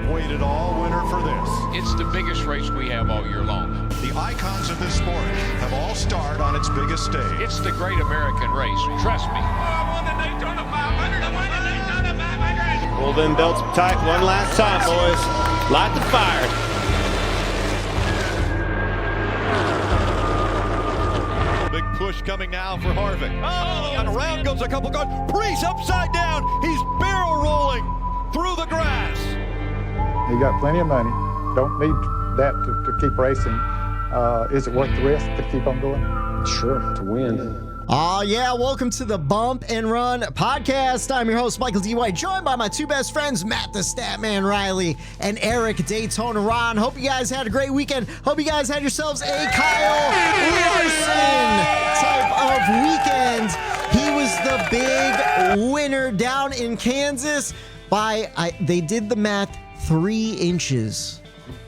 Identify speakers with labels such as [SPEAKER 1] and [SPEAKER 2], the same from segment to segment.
[SPEAKER 1] waited all winter for this.
[SPEAKER 2] It's the biggest race we have all year long.
[SPEAKER 1] The icons of this sport have all starred on its biggest stage.
[SPEAKER 2] It's the great American race. Trust me.
[SPEAKER 3] I won the Daytona 500. I won the Daytona 500.
[SPEAKER 4] Pull them belts tight one last time, boys. Light the fire.
[SPEAKER 1] Big push coming now for Harvick. Oh, and around goes a couple cars. Priest upside down. He's barrel rolling through the grass.
[SPEAKER 5] You got plenty of money. Don't need that to keep racing. Is it worth the risk to keep on going?
[SPEAKER 4] Sure, to win.
[SPEAKER 6] Oh, yeah. Welcome to the Bump and Run podcast. I'm your host, Michael D. White, joined by my two best friends, Matt the Statman Reilly and Eric Daytona Ron. Hope you guys had a great weekend. Hope you guys had yourselves a Kyle Larson type of weekend. He was the big winner down in Kansas by, they did the math, 3 inches.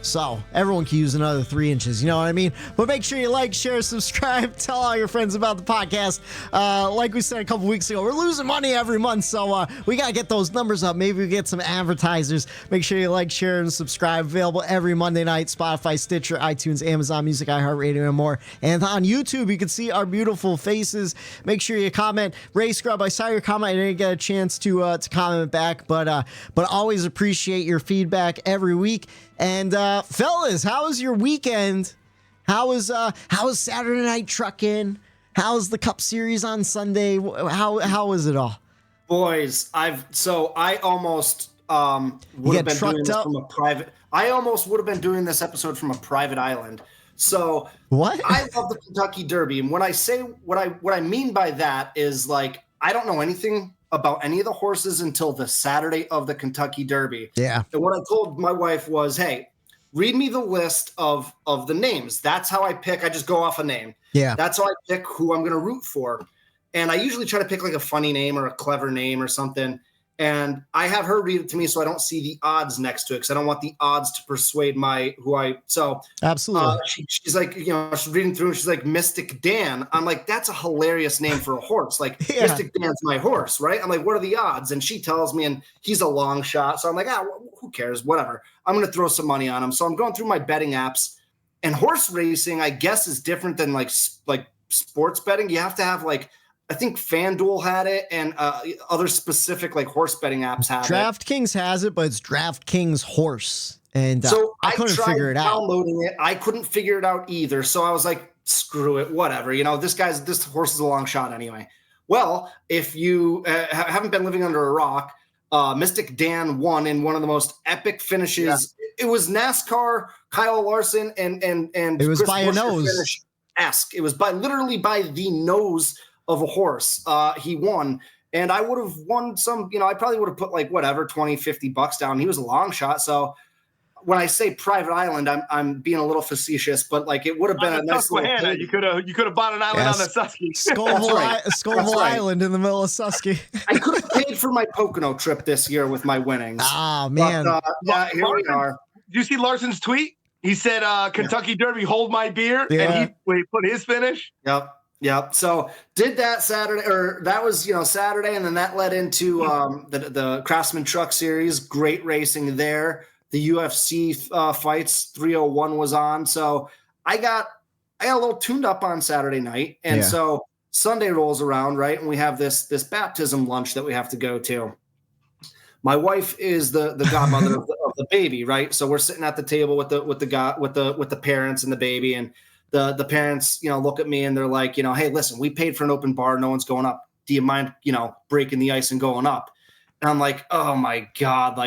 [SPEAKER 6] So everyone can use another 3 inches, you know what I mean? But make sure you like, share, subscribe, tell all your friends about the podcast. Like we said a couple weeks ago, we're losing money every month, so we got to get those numbers up. Maybe we get some advertisers. Make sure you like, share, and subscribe. Available every Monday night, Spotify, Stitcher, iTunes, Amazon Music, iHeartRadio, and more. And on YouTube, you can see our beautiful faces. Make sure you comment. Ray Scrub, I saw your comment. I didn't get a chance to comment back, but always appreciate your feedback every week. And fellas, how was your weekend? How was Saturday night trucking? How was the Cup Series on Sunday? How was it all?
[SPEAKER 7] Boys, I almost would have been doing this from a private. I almost would have been doing this episode from a private island. So
[SPEAKER 6] what?
[SPEAKER 7] I love the Kentucky Derby, and when I say what I mean by that is, like, I don't know anything about any of the horses until the Saturday of the Kentucky Derby.
[SPEAKER 6] Yeah.
[SPEAKER 7] And what I told my wife was, hey, read me the list of the names. That's how I pick. I just go off a name.
[SPEAKER 6] Yeah.
[SPEAKER 7] That's how I pick who I'm going to root for. And I usually try to pick like a funny name or a clever name or something. And I have her read it to me so I don't see the odds next to it, because I don't want the odds to persuade
[SPEAKER 6] Absolutely.
[SPEAKER 7] She's like, she's reading through and she's like, Mystic Dan. I'm like, that's a hilarious name for a horse. Like, yeah. Mystic Dan's my horse, right? I'm like, what are the odds? And she tells me, and he's a long shot. So I'm like, who cares? Whatever. I'm going to throw some money on him. So I'm going through my betting apps, and horse racing, I guess, is different than like sports betting. You have to have I think FanDuel had it, and other specific horse betting apps have it.
[SPEAKER 6] DraftKings has it, but it's DraftKings Horse. And
[SPEAKER 7] so
[SPEAKER 6] I couldn't figure it out.
[SPEAKER 7] Downloading it, I couldn't figure it out either. So I was like, screw it, whatever. This horse is a long shot anyway. Well, if you haven't been living under a rock, Mystic Dan won in one of the most epic finishes. Yeah. It was NASCAR, Kyle Larson, and
[SPEAKER 6] it was Chris by Buescher a nose.
[SPEAKER 7] It was literally by the nose of a horse. He won, and I would have won some, I probably would have put $20, $50 down. He was a long shot. So when I say private island, I'm being a little facetious, but it would have been a nice little.
[SPEAKER 4] You could have bought an island on the Susky.
[SPEAKER 6] Scoville Island in the middle of Susky.
[SPEAKER 7] I could have paid for my Pocono trip this year with my winnings.
[SPEAKER 6] Oh man.
[SPEAKER 7] But, here we are.
[SPEAKER 4] Did you see Larson's tweet? He said, Kentucky Derby, hold my beer. Yeah. And he put his finish.
[SPEAKER 7] Yep. So did that Saturday, or that was, Saturday. And then that led into the Craftsman Truck Series. Great racing there. The UFC fights 301 was on. So I got a little tuned up on Saturday night. And so Sunday rolls around, right? And we have this baptism lunch that we have to go to. My wife is the godmother of the baby, right? So we're sitting at the table with the parents and the baby, and the parents, look at me and they're like, hey, listen, we paid for an open bar. No one's going up. Do you mind, breaking the ice and going up? And I'm like, oh my God.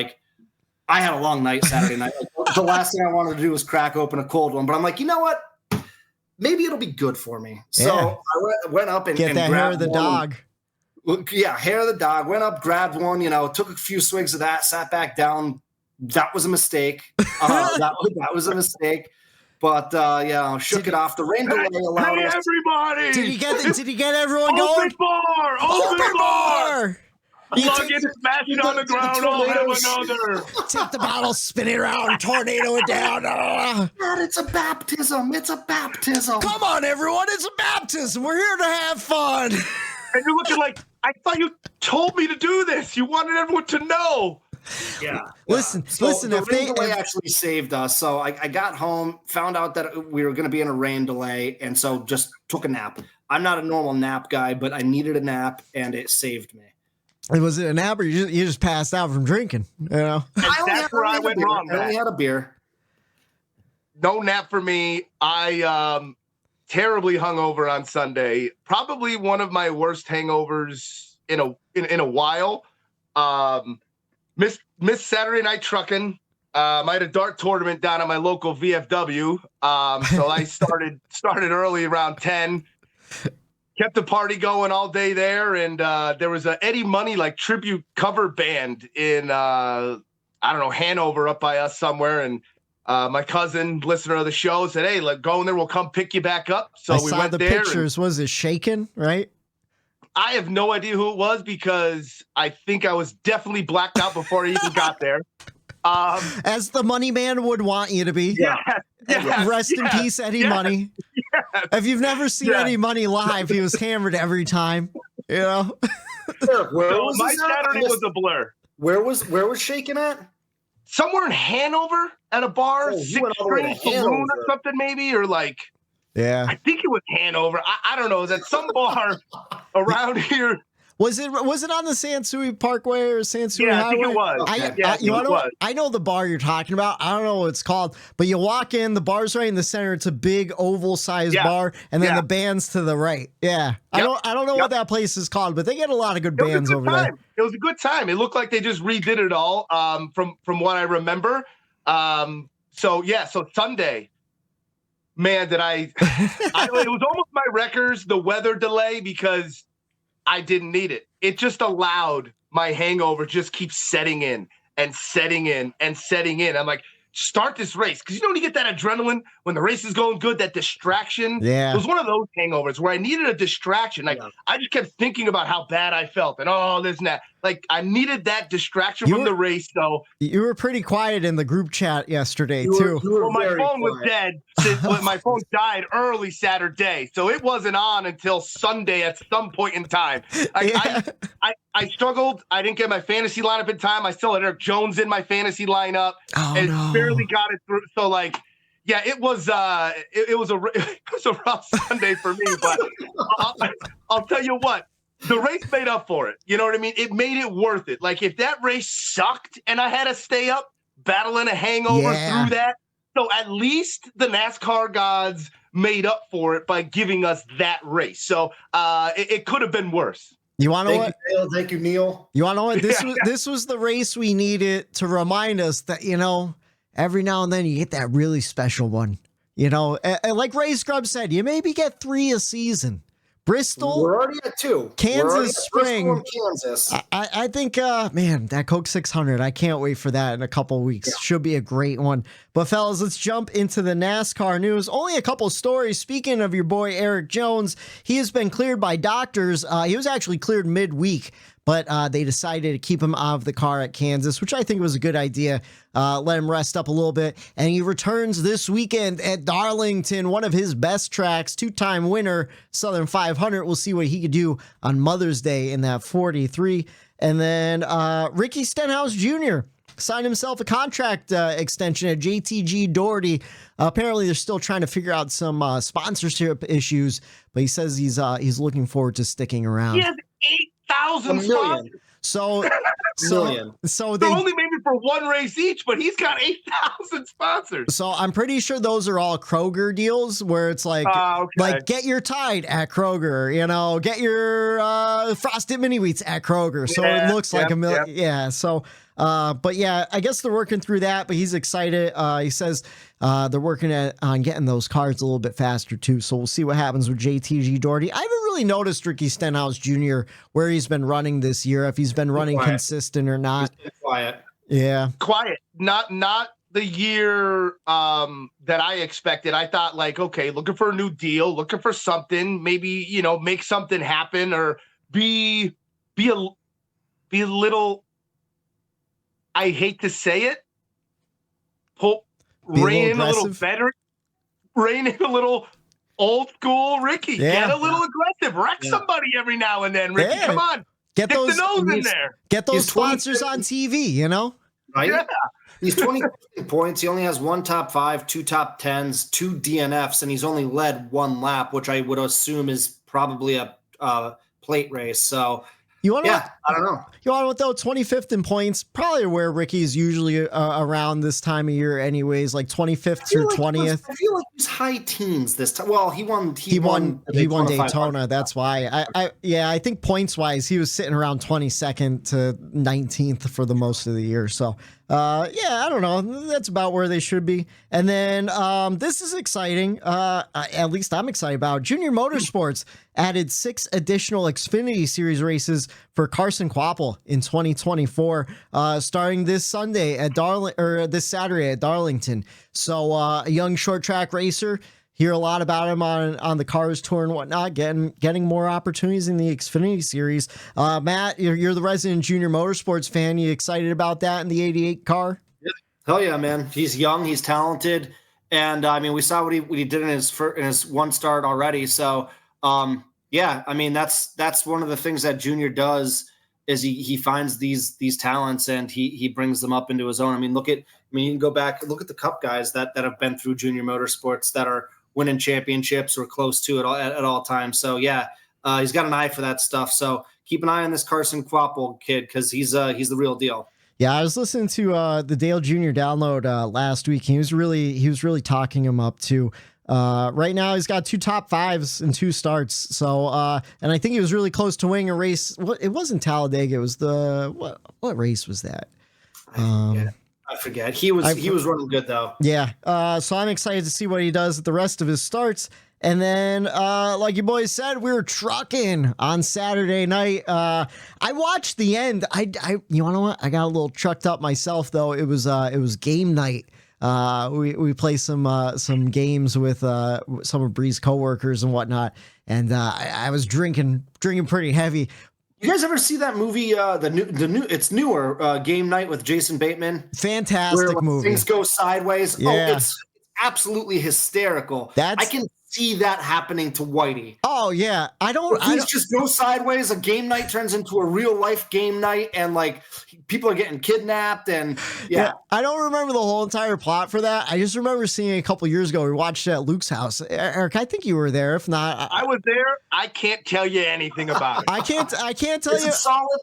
[SPEAKER 7] I had a long night Saturday night. The last thing I wanted to do was crack open a cold one, but I'm like, you know what? Maybe it'll be good for me. So I went up and
[SPEAKER 6] get that hair of the dog.
[SPEAKER 7] Hair of the dog. Went up, grabbed one, took a few swigs of that, sat back down. That was a mistake. That was a mistake. But shook it off. The rain delay allowed us.
[SPEAKER 4] Everybody!
[SPEAKER 6] Did you get everyone going?
[SPEAKER 4] Open bar!
[SPEAKER 8] Plug it, smash it on the ground. I'll have another.
[SPEAKER 6] Take the bottle, spin it around, tornado it down.
[SPEAKER 7] God, it's a baptism. It's a baptism.
[SPEAKER 6] Come on, everyone. It's a baptism. We're here to have fun.
[SPEAKER 8] And you're looking like, I thought you told me to do this. You wanted everyone to know.
[SPEAKER 7] Yeah.
[SPEAKER 6] Listen,
[SPEAKER 7] So
[SPEAKER 6] listen.
[SPEAKER 7] the
[SPEAKER 6] If
[SPEAKER 7] rain
[SPEAKER 6] they
[SPEAKER 7] delay actually saved us. So I got home, found out that we were going to be in a rain delay, and so just took a nap. I'm not a normal nap guy, but I needed a nap, and it saved me.
[SPEAKER 6] was it a nap, or you just passed out from drinking? You know,
[SPEAKER 4] That's where I went wrong.
[SPEAKER 7] I only had a beer.
[SPEAKER 4] No nap for me. I terribly hungover on Sunday. Probably one of my worst hangovers in a while. Missed Saturday night trucking. I had a dart tournament down at my local VFW. So I started early around 10. Kept the party going all day there, and there was a Eddie Money tribute cover band in Hanover up by us somewhere, and my cousin, listener of the show, said, "Hey, go in there. We'll come pick you back up." So we went there.
[SPEAKER 6] Pictures. Was it shaken? Right?
[SPEAKER 4] I have no idea who it was because I think I was definitely blacked out before I even got there.
[SPEAKER 6] As the money man would want you to be.
[SPEAKER 4] Yeah.
[SPEAKER 6] Rest in peace, Eddie Money.
[SPEAKER 4] Yes.
[SPEAKER 6] If you've never seen Eddie Money live, he was hammered every time. You know.
[SPEAKER 4] My Saturday was a blur.
[SPEAKER 7] Where was shaking at?
[SPEAKER 4] Somewhere in Hanover at a bar,
[SPEAKER 7] Oh,
[SPEAKER 4] Six String Saloon or something, maybe, or
[SPEAKER 6] Yeah.
[SPEAKER 4] I think it was Hanover. I don't know. Is that some bar around here?
[SPEAKER 6] Was it on the Sansui Parkway or Sansui
[SPEAKER 4] Yeah, I
[SPEAKER 6] Highway?
[SPEAKER 4] think it was.
[SPEAKER 6] I know the bar you're talking about. I don't know what it's called, but you walk in, the bar's right in the center. It's a big oval-sized bar, and then the band's to the right. Yeah,
[SPEAKER 4] Yep.
[SPEAKER 6] I don't know what that place is called, but they get a lot of good bands over there.
[SPEAKER 4] It was a good time. It looked like they just redid it all. From what I remember. So Sunday. Man, did it was almost my Wreckers, the weather delay, because I didn't need it. It just allowed my hangover just keep setting in and setting in and setting in. I'm like, start this race. Because when you get that adrenaline when the race is going good, that distraction.
[SPEAKER 6] Yeah.
[SPEAKER 4] It was one of those hangovers where I needed a distraction. I just kept thinking about how bad I felt and this and that. I needed that distraction from the race. So
[SPEAKER 6] you were pretty quiet in the group chat yesterday too.
[SPEAKER 4] Well, my phone was dead since my phone died early Saturday, so it wasn't on until Sunday at some point in time. I struggled. I didn't get my fantasy lineup in time. I still had Eric Jones in my fantasy lineup and barely got it through. So it was a rough Sunday for me. But I'll tell you what. The race made up for it. You know what I mean? It made it worth it. If that race sucked and I had to stay up battling a hangover through that, so at least the NASCAR gods made up for it by giving us that race. So it could have been worse.
[SPEAKER 6] You want to know what?
[SPEAKER 7] Thank you, Neil.
[SPEAKER 6] You want to know what? This was the race we needed to remind us that, every now and then you get that really special one. Like Ray Scrubs said, you maybe get 3 a season. Bristol.
[SPEAKER 7] We're already at 2.
[SPEAKER 6] Kansas Spring.
[SPEAKER 7] Kansas.
[SPEAKER 6] I think, man, that Coke 600, I can't wait for that in a couple weeks. Yeah. Should be a great one. But fellas, let's jump into the NASCAR news. Only a couple stories. Speaking of your boy, Eric Jones, he has been cleared by doctors. He was actually cleared midweek, but they decided to keep him out of the car at Kansas, which I think was a good idea. Let him rest up a little bit. And he returns this weekend at Darlington, one of his best tracks, 2-time winner, Southern 500. We'll see what he could do on Mother's Day in that 43. And then Ricky Stenhouse Jr. signed himself a contract extension at JTG Doherty. Apparently, they're still trying to figure out some sponsorship issues, but he says he's looking forward to sticking around.
[SPEAKER 4] He has 8,000 sponsors.
[SPEAKER 6] So
[SPEAKER 4] they only maybe for one race each, but he's got 8,000 sponsors.
[SPEAKER 6] So I'm pretty sure those are all Kroger deals where it's like get your Tide at Kroger, get your Frosted Mini Wheats at Kroger. So it looks like a million. Yeah. So, but yeah, I guess they're working through that, but he's excited. He says they're working on getting those cars a little bit faster too. So we'll see what happens with JTG Doherty. I haven't really noticed Ricky Stenhouse Jr. where he's been running this year, if he's been running consistent or not.
[SPEAKER 7] Quiet.
[SPEAKER 6] Yeah.
[SPEAKER 4] Quiet. Not the year that I expected. I thought okay, looking for a new deal, looking for something, maybe, make something happen or be a little, I hate to say it, rein in a little better, rein in a little old school Ricky.
[SPEAKER 6] Yeah.
[SPEAKER 4] Get a little aggressive. Wreck somebody every now and then, Ricky.
[SPEAKER 6] Yeah.
[SPEAKER 4] Come on.
[SPEAKER 6] Get
[SPEAKER 4] Stick
[SPEAKER 6] those
[SPEAKER 4] the nose in there.
[SPEAKER 6] Get those sponsors on TV,
[SPEAKER 7] right?
[SPEAKER 4] Yeah.
[SPEAKER 7] He's 20 points. He only has 1 top 5, 2 top 10s, 2 DNFs, and he's only led 1 lap, which I would assume is probably a plate race. So, I don't know.
[SPEAKER 6] You want what though? 25th in points, probably where Ricky's usually around this time of year, anyways, like 25th through 20th.
[SPEAKER 7] I feel like he's high teens this time. Well, he won
[SPEAKER 6] Daytona. That's why. I think points wise, he was sitting around 22nd to 19th for the most of the year. So, I don't know. That's about where they should be. And then this is exciting. At least I'm excited about. Junior Motorsports added 6 additional Xfinity Series races for Carson Kvapil in 2024, starting this Sunday at this Saturday at Darlington. So a young short track racer. Hear a lot about him on the Cars Tour and whatnot, getting more opportunities in the Xfinity Series. Matt, you're the resident Junior Motorsports fan. You excited about that in the 88 car?
[SPEAKER 7] Hell yeah, man. He's young. He's talented. And, I mean, we saw what he did in his one start already. So, that's one of the things that Junior does is he finds these talents and he brings them up into his own. You can go back, look at the Cup guys that have been through Junior Motorsports that are winning championships or close to it at all times. So he's got an eye for that stuff. So keep an eye on this Carson Kvapil kid because he's the real deal.
[SPEAKER 6] Yeah, I was listening to the Dale Jr. download last week. He was really talking him up too. Right now he's got 2 top 5s and 2 starts. So and I think he was really close to winning a race. It wasn't Talladega. It was what race was that?
[SPEAKER 7] I forget. He was running good though.
[SPEAKER 6] Yeah. So I'm excited to see what he does at the rest of his starts. And then, like you boys said, we were trucking on Saturday night. I watched the end. You wanna know what? I got a little trucked up myself though. It was game night. We play some games with some of Bree's coworkers and whatnot. And I was drinking pretty heavy.
[SPEAKER 7] You guys ever see that movie? It's newer. Game Night with Jason Bateman.
[SPEAKER 6] Fantastic movie.
[SPEAKER 7] Things go sideways.
[SPEAKER 6] Yeah.
[SPEAKER 7] Oh, it's absolutely hysterical. I can see that happening to Whitey.
[SPEAKER 6] Oh yeah,
[SPEAKER 7] Things just go sideways. A game night turns into a real life game night, and like people are getting kidnapped. And yeah,
[SPEAKER 6] I don't remember the whole entire plot for that. I just remember seeing it a couple years ago. We watched it at Luke's house. Eric, I think you were there. If not,
[SPEAKER 4] I was there. I can't tell you anything about it.
[SPEAKER 6] I can't tell you.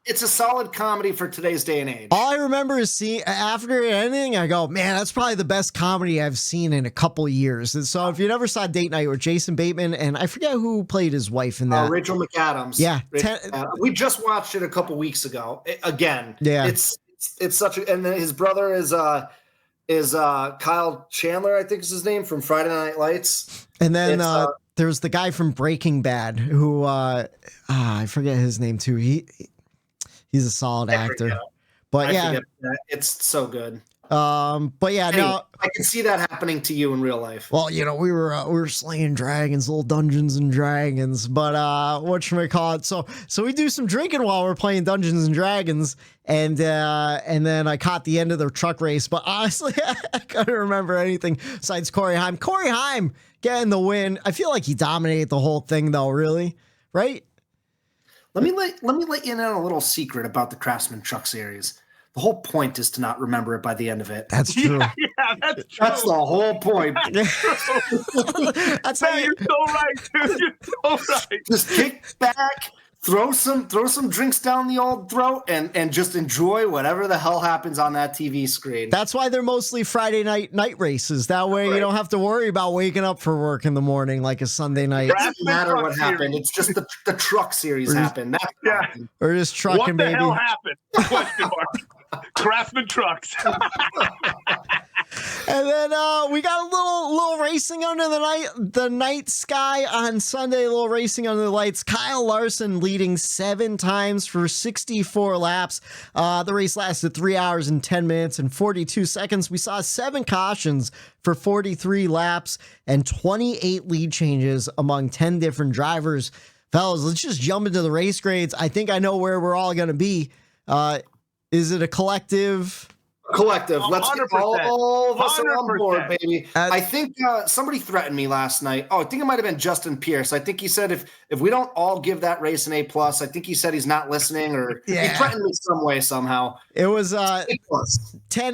[SPEAKER 7] It's a solid comedy for today's day and age.
[SPEAKER 6] All I remember is seeing after ending, I go, man, that's probably the best comedy I've seen in a couple years. And so if you never saw Date Night with Jason Bateman, and I forget who played his wife in that.
[SPEAKER 7] Rachel McAdams.
[SPEAKER 6] Yeah.
[SPEAKER 7] We just watched it a couple weeks ago. Again.
[SPEAKER 6] Yeah.
[SPEAKER 7] It's such a, and then his brother is Kyle Chandler, I think is his name, from Friday Night Lights.
[SPEAKER 6] And then there's the guy from Breaking Bad who I forget his name too. He's a solid actor. But
[SPEAKER 7] it's so good.
[SPEAKER 6] But yeah, no,
[SPEAKER 7] I can see that happening to you in real life.
[SPEAKER 6] Well, we were slaying dragons, little Dungeons and Dragons, but whatchamacallit. So we do some drinking while we're playing Dungeons and Dragons, and then I caught the end of the truck race. But honestly, I couldn't remember anything besides Corey Heim. Corey Heim getting the win. I feel like he dominated the whole thing, though. Really, right?
[SPEAKER 7] Let me let you in on a little secret about the Craftsman Truck Series. The whole point is to not remember it by the end of it.
[SPEAKER 6] That's true.
[SPEAKER 4] Yeah, that's true.
[SPEAKER 7] That's the whole point.
[SPEAKER 6] That's how
[SPEAKER 4] you're so right, dude. You're so right.
[SPEAKER 7] Just kick back, throw some drinks down the old throat, and just enjoy whatever the hell happens on that TV screen.
[SPEAKER 6] That's why they're mostly Friday night races. That way you don't have to worry about waking up for work in the morning like a Sunday night.
[SPEAKER 7] It doesn't matter what happened. It's just the truck series happened. That's what happened.
[SPEAKER 6] Or just trucking,
[SPEAKER 4] what the
[SPEAKER 6] baby.
[SPEAKER 4] hell happened? Question mark. Craftsman Trucks.
[SPEAKER 6] And then we got a little racing under the night sky on Sunday. A little racing under the lights. Kyle Larson leading 7 times for 64 laps. The race lasted 3 hours and 10 minutes and 42 seconds. We saw 7 cautions for 43 laps and 28 lead changes among 10 different drivers. Fellas, let's just jump into the race grades. I think I know where we're all going to be. Is it a collective?
[SPEAKER 7] collective. Let's get
[SPEAKER 4] 100%.
[SPEAKER 7] all of us are on
[SPEAKER 4] 100%.
[SPEAKER 7] board, baby. I think somebody threatened me last night. Oh, I think it might have been Justin Pierce. I think he said if we don't all give that race an A+, I think he said he's not listening, or he threatened me some way somehow.
[SPEAKER 6] It was
[SPEAKER 7] A+.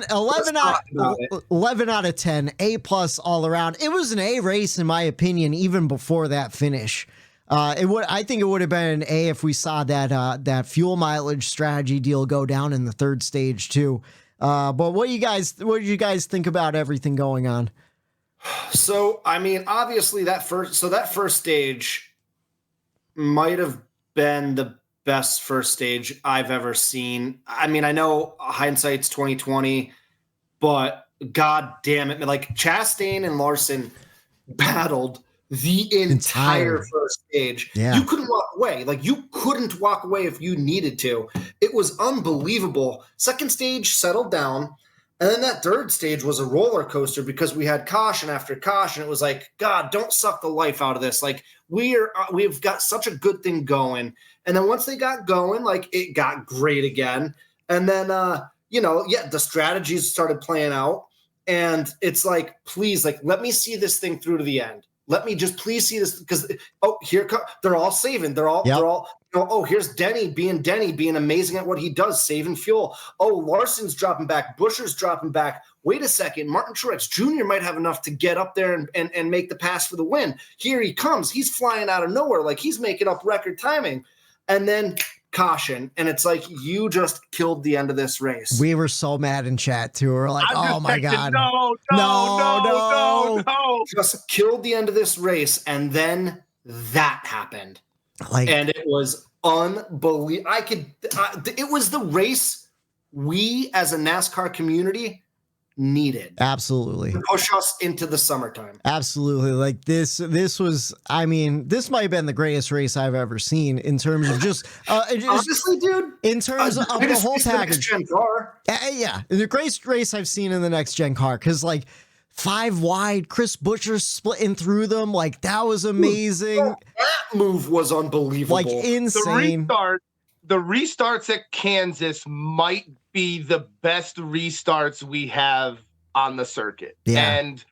[SPEAKER 6] 11 out of 10, A+ all around. It was an A race, in my opinion, even before that finish. I think it would have been an A if we saw that fuel mileage strategy deal go down in the third stage too. But what did you guys think about everything going on?
[SPEAKER 7] So, I mean, obviously that first stage might have been the best first stage I've ever seen. I mean, I know hindsight's 2020, but god damn it, like Chastain and Larson battled the entire first stage.
[SPEAKER 6] Yeah.
[SPEAKER 7] You couldn't walk away. Like, you couldn't walk away if you needed to. It was unbelievable. Second stage settled down, and then that third stage was a roller coaster because we had caution after caution. It was like, God, don't suck the life out of this. Like, we've got such a good thing going. And then once they got going, like, it got great again. And then, the strategies started playing out. And it's like, please, like, let me see this thing through to the end. Let me just please see this, because they're all saving. Here's Denny being amazing at what he does, saving fuel. Oh, Larson's dropping back. Buescher's dropping back. Wait a second. Martin Truex Jr. might have enough to get up there and make the pass for the win. Here he comes. He's flying out of nowhere. Like, he's making up record timing. And then caution. And it's like, you just killed the end of this race.
[SPEAKER 6] We were so mad in chat too. We're like, oh my God.
[SPEAKER 4] No.
[SPEAKER 7] Just killed the end of this race. And then that happened. And it was unbelievable. It was the race we as a NASCAR community needed.
[SPEAKER 6] Absolutely.
[SPEAKER 7] To push us into the summertime.
[SPEAKER 6] Absolutely. Like this was, I mean, this might have been the greatest race I've ever seen in terms of just
[SPEAKER 7] honestly, dude,
[SPEAKER 6] in terms of the whole package.
[SPEAKER 7] Yeah.
[SPEAKER 6] The greatest race I've seen in the next gen car. Cause like 5 wide, Chris Buescher splitting through them. Like, that was amazing.
[SPEAKER 7] That move was unbelievable.
[SPEAKER 6] Like, insane.
[SPEAKER 4] The restarts at Kansas might be the best restarts we have on the circuit.
[SPEAKER 6] Yeah.
[SPEAKER 4] And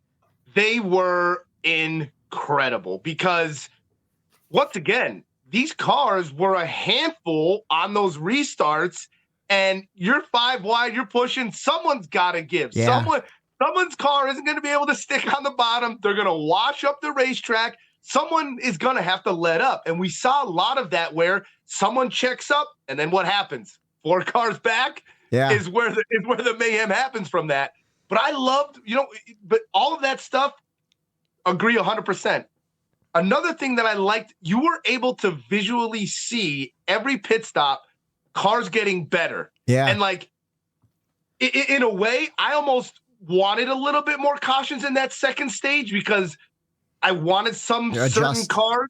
[SPEAKER 4] they were incredible because, once again, these cars were a handful on those restarts, and you're 5 wide, you're pushing, someone's got to give.
[SPEAKER 6] Yeah.
[SPEAKER 4] Someone's car isn't going to be able to stick on the bottom. They're going to wash up the racetrack. Someone is going to have to let up. And we saw a lot of that where someone checks up, and then what happens? 4 cars back is where the mayhem happens from that. But I loved, but all of that stuff, agree 100%. Another thing that I liked, you were able to visually see every pit stop, cars getting better. Yeah. And like, in a way, I almost wanted a little bit more cautions in that second stage because I wanted certain cars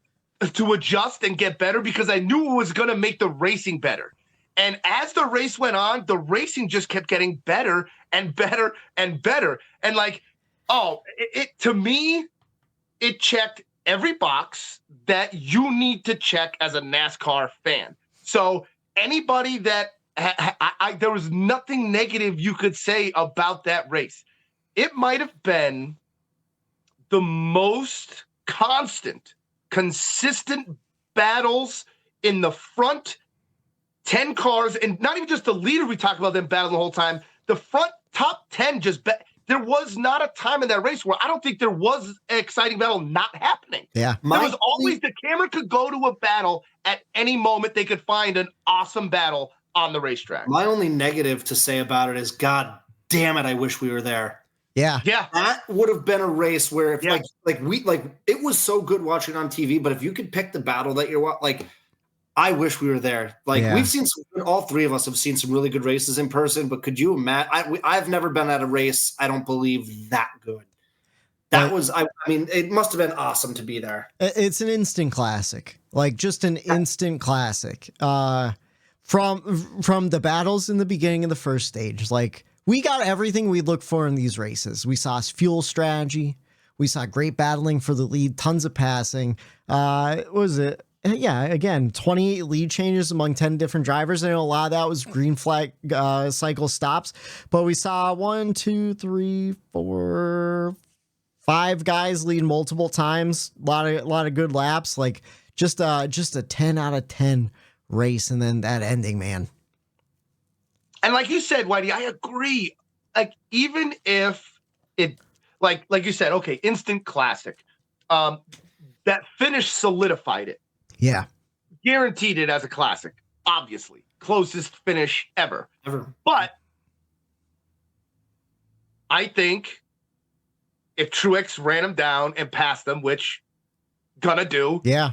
[SPEAKER 4] to adjust and get better because I knew it was going to make the racing better. And as the race went on, the racing just kept getting better and better and better. And like, to me, it checked every box that you need to check as a NASCAR fan. So anybody that there was nothing negative you could say about that race. It might have been the most consistent battles in the front 10 cars, and not even just the leader. We talked about them battling the whole time. The front top 10 there was not a time in that race where I don't think there was an exciting battle not happening.
[SPEAKER 6] Yeah.
[SPEAKER 4] There was always, the camera could go to a battle at any moment. They could find an awesome battle on the racetrack.
[SPEAKER 7] My only negative to say about it is, God damn it, I wish we were there.
[SPEAKER 6] Yeah.
[SPEAKER 4] Yeah.
[SPEAKER 7] That would have been a race where if it was so good watching on TV, but if you could pick the battle that you're like, I wish we were there. Like, we've seen all 3 of us have seen some really good races in person, but could you imagine? I've never been at a race, I don't believe, that good. That was, I mean, it must have been awesome to be there.
[SPEAKER 6] It's an instant classic, like just an instant classic. From the battles in the beginning of the first stage, like, we got everything we look for in these races. We saw fuel strategy. We saw great battling for the lead, tons of passing. What was it? yeah, again, 28 lead changes among 10 different drivers. I know a lot of that was green flag cycle stops, but we saw 1, 2, 3, 4, 5 guys lead multiple times. A lot of good laps. Like just a 10 out of 10 race, and then that ending, man.
[SPEAKER 4] And like you said, Whitey, I agree. Like even if it, like you said, okay, instant classic. That finish solidified it.
[SPEAKER 6] Yeah.
[SPEAKER 4] Guaranteed it as a classic, obviously. Closest finish ever. But I think if Truex ran him down and passed them, which gonna do.
[SPEAKER 6] Yeah.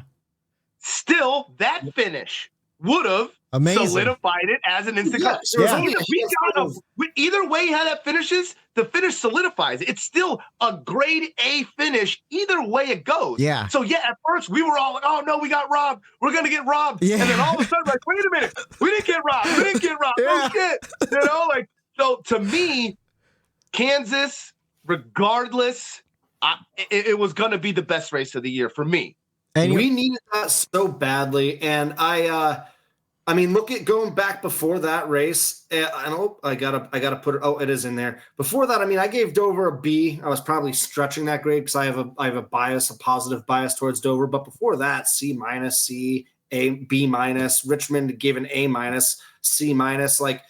[SPEAKER 4] Still, that finish would have solidified it as an instant classic.
[SPEAKER 6] Yeah.
[SPEAKER 4] Either way how that finishes, the finish solidifies it. It's still a grade A finish either way it goes.
[SPEAKER 6] Yeah.
[SPEAKER 4] So yeah, at first we were all like, oh no, we got robbed. We're gonna get robbed.
[SPEAKER 6] Yeah.
[SPEAKER 4] And then all of a sudden, like, wait a minute, we didn't get robbed.
[SPEAKER 6] Yeah.
[SPEAKER 4] No shit. Like, so to me, Kansas, regardless, it was gonna be the best race of the year for me.
[SPEAKER 7] And we needed that so badly. And I mean, look at going back before that race. I gotta put it. Oh, it is in there. Before that, I mean, I gave Dover a B. I was probably stretching that grade because I have a bias, a positive bias towards Dover. But before that, C minus, C, A, B minus. Richmond gave an A minus, C minus. Like,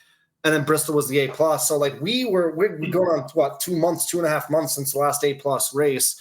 [SPEAKER 7] and then Bristol was the A plus. So like we're going on what 2.5 months since the last A plus race.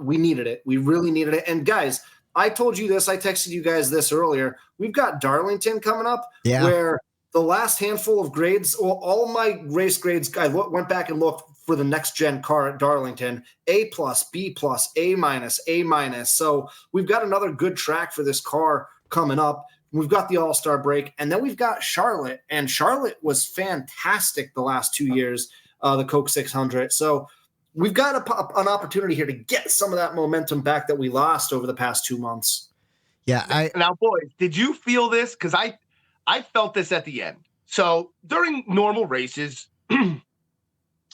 [SPEAKER 7] We needed it. We really needed it. And guys, I told you this. I texted you guys this earlier. We've got Darlington coming up, where the last handful of grades, well, all my race grades, I went back and looked for the next gen car at Darlington, A plus, B plus, A minus, A minus. So we've got another good track for this car coming up. We've got the All-Star break, and then we've got Charlotte, and Charlotte was fantastic the last 2 years, the Coke 600. So we've got an opportunity here to get some of that momentum back that we lost over the past 2 months.
[SPEAKER 6] Yeah.
[SPEAKER 4] Now, boys, did you feel this? Because I felt this at the end. So during normal races,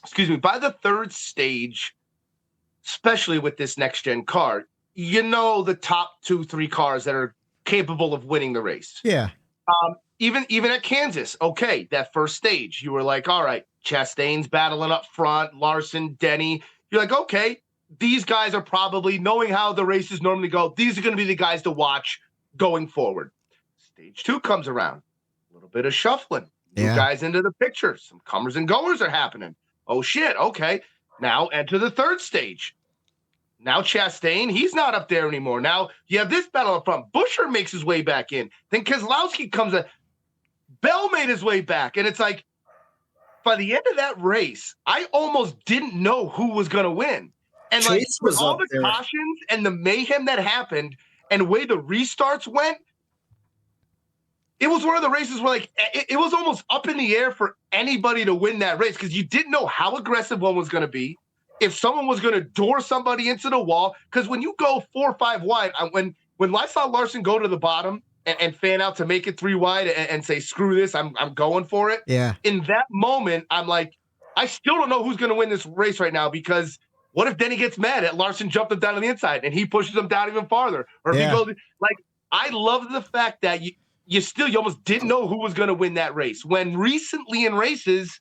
[SPEAKER 4] excuse me, by the third stage, especially with this next-gen car, you know the top 2-3 cars that are capable of winning the race.
[SPEAKER 6] Yeah.
[SPEAKER 4] Even at Kansas, okay, that first stage, you were like, all right, Chastain's battling up front, Larson, Denny. You're like, okay, these guys are probably, knowing how the races normally go, these are going to be the guys to watch going forward. Stage 2 comes around. A little bit of shuffling. New guys into the picture. Some comers and goers are happening. Oh, shit, okay. Now enter the third stage. Now Chastain, he's not up there anymore. Now you have this battle up front. Buescher makes his way back in. Then Keselowski comes in. Bell made his way back. And it's like, by the end of that race, I almost didn't know who was going to win. And
[SPEAKER 7] Chase
[SPEAKER 4] like with
[SPEAKER 7] was
[SPEAKER 4] all
[SPEAKER 7] up
[SPEAKER 4] the
[SPEAKER 7] there.
[SPEAKER 4] cautions and the mayhem that happened and the way the restarts went, it was one of the races where like it was almost up in the air for anybody to win that race because you didn't know how aggressive one was going to be. If someone was going to door somebody into the wall, because when you go 4 or 5 wide, when I saw Larson go to the bottom and fan out to make it 3 wide and say, screw this, I'm going for it.
[SPEAKER 6] Yeah. In
[SPEAKER 4] that moment, I'm like, I still don't know who's going to win this race right now because what if Denny gets mad at Larson jumped him down on the inside and he pushes him down even farther? Or if he goes, like, I love the fact that you almost didn't know who was going to win that race. When recently in races,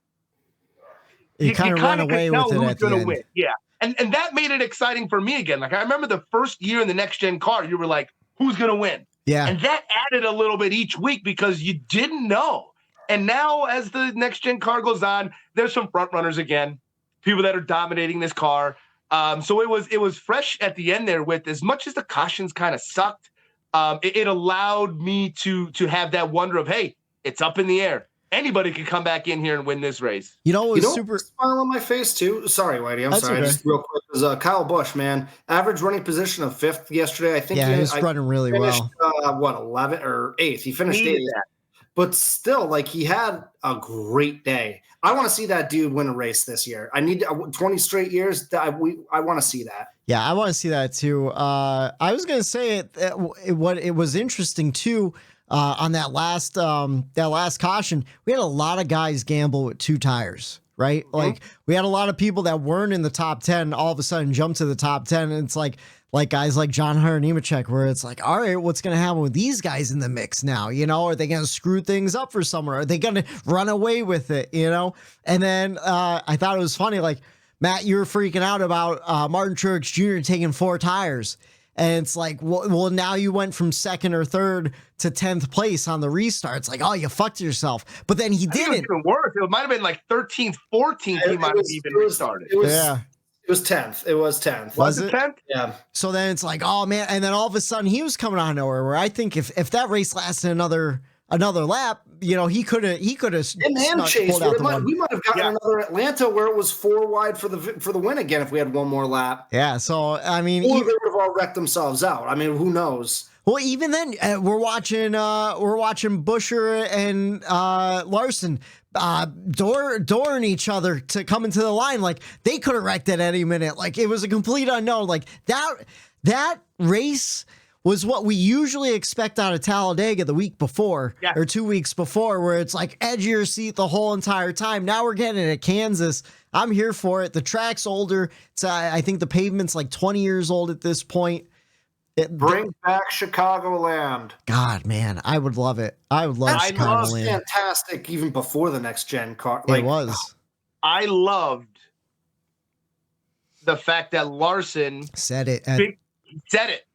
[SPEAKER 6] you kind of run away with it at the end.
[SPEAKER 4] Win. Yeah. And that made it exciting for me again. Like, I remember the first year in the next-gen car, you were like, who's going to win?
[SPEAKER 6] Yeah.
[SPEAKER 4] And that added a little bit each week because you didn't know. And now as the next-gen car goes on, there's some front runners again, people that are dominating this car. So it was fresh at the end there with, as much as the cautions kind of sucked, it allowed me to have that wonder of, hey, it's up in the air. Anybody could come back in here and win this race.
[SPEAKER 6] You know, it was super
[SPEAKER 7] smile on my face too. Sorry, Whitey. I'm sorry.
[SPEAKER 6] Okay.
[SPEAKER 7] Just real quick, it was Kyle Busch, man. Average running position of 5th yesterday. I think
[SPEAKER 6] he was running really
[SPEAKER 7] finished,
[SPEAKER 6] well.
[SPEAKER 7] 11th or 8th? He finished 8th. But still, like, he had a great day. I want to see that dude win a race this year. I need 20 straight years. I want to see that.
[SPEAKER 6] Yeah, I want to see that too. I was going to say what it was interesting too. On that last caution, we had a lot of guys gamble with 2 tires, right? Mm-hmm. Like we had a lot of people that weren't in the top 10 all of a sudden jump to the top 10. And it's like like guys like John Hunter Nemechek, where it's like, all right, what's going to happen with these guys in the mix now? You know, are they going to screw things up for someone? Are they going to run away with it? You know? And then I thought it was funny, like, Matt, you were freaking out about Martin Truex Jr. taking 4 tires. And it's like, well, now you went from 2nd or 3rd to 10th place on the restart. It's like, oh, you fucked yourself. But then he didn't.
[SPEAKER 4] It was even worse. It might have been like 13th, 14th. He might have even restarted.
[SPEAKER 7] It was 10th. It was 10th.
[SPEAKER 6] Was it
[SPEAKER 4] 10th?
[SPEAKER 7] Yeah.
[SPEAKER 6] So then it's like, oh man. And then all of a sudden he was coming out of nowhere, where I think if that race lasted another lap, you know, he could have
[SPEAKER 7] and chase. We might have gotten another Atlanta where it was 4 wide for the win again if we had one more lap.
[SPEAKER 6] Yeah. So I mean,
[SPEAKER 7] or they would have all wrecked themselves out. I mean, who knows?
[SPEAKER 6] Well, even then, we're watching Buescher and Larson dooring each other to come into the line. Like they could have wrecked at any minute. Like it was a complete unknown. Like that race was what we usually expect out of Talladega the week before or 2 weeks before, where it's like edge of your seat the whole entire time. Now we're getting it at Kansas. I'm here for it. The track's older. It's I think the pavement's like 20 years old at this point.
[SPEAKER 7] Bring back Chicagoland.
[SPEAKER 6] God, man, I would love it. I would love Chicagoland.
[SPEAKER 7] It was fantastic even before the next gen car.
[SPEAKER 6] It was.
[SPEAKER 4] I loved the fact that Larson
[SPEAKER 6] said it.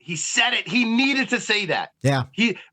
[SPEAKER 4] He said it. He needed to say that.
[SPEAKER 6] Yeah.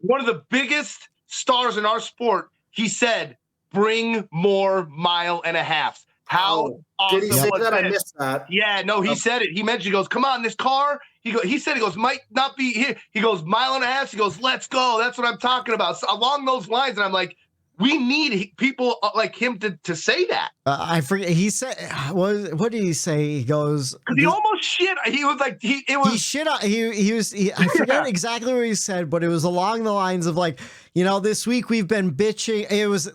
[SPEAKER 4] One of the biggest stars in our sport. He said, "Bring more 1.5 miles." How awesome
[SPEAKER 7] did he say
[SPEAKER 4] was
[SPEAKER 7] that?
[SPEAKER 4] this?
[SPEAKER 7] I missed that.
[SPEAKER 4] Yeah, no, he said it. He mentioned, he goes, "Come on, this car." He said, might not be here. He goes, 1.5 miles. He goes, "Let's go." That's what I'm talking about. So along those lines, and I'm like, we need people like him to say that.
[SPEAKER 6] I forget. He said, what did he say? He goes,
[SPEAKER 4] because he almost shit. He was like, he
[SPEAKER 6] shit on. I forget exactly what he said, but it was along the lines of like, you know, this week we've been bitching.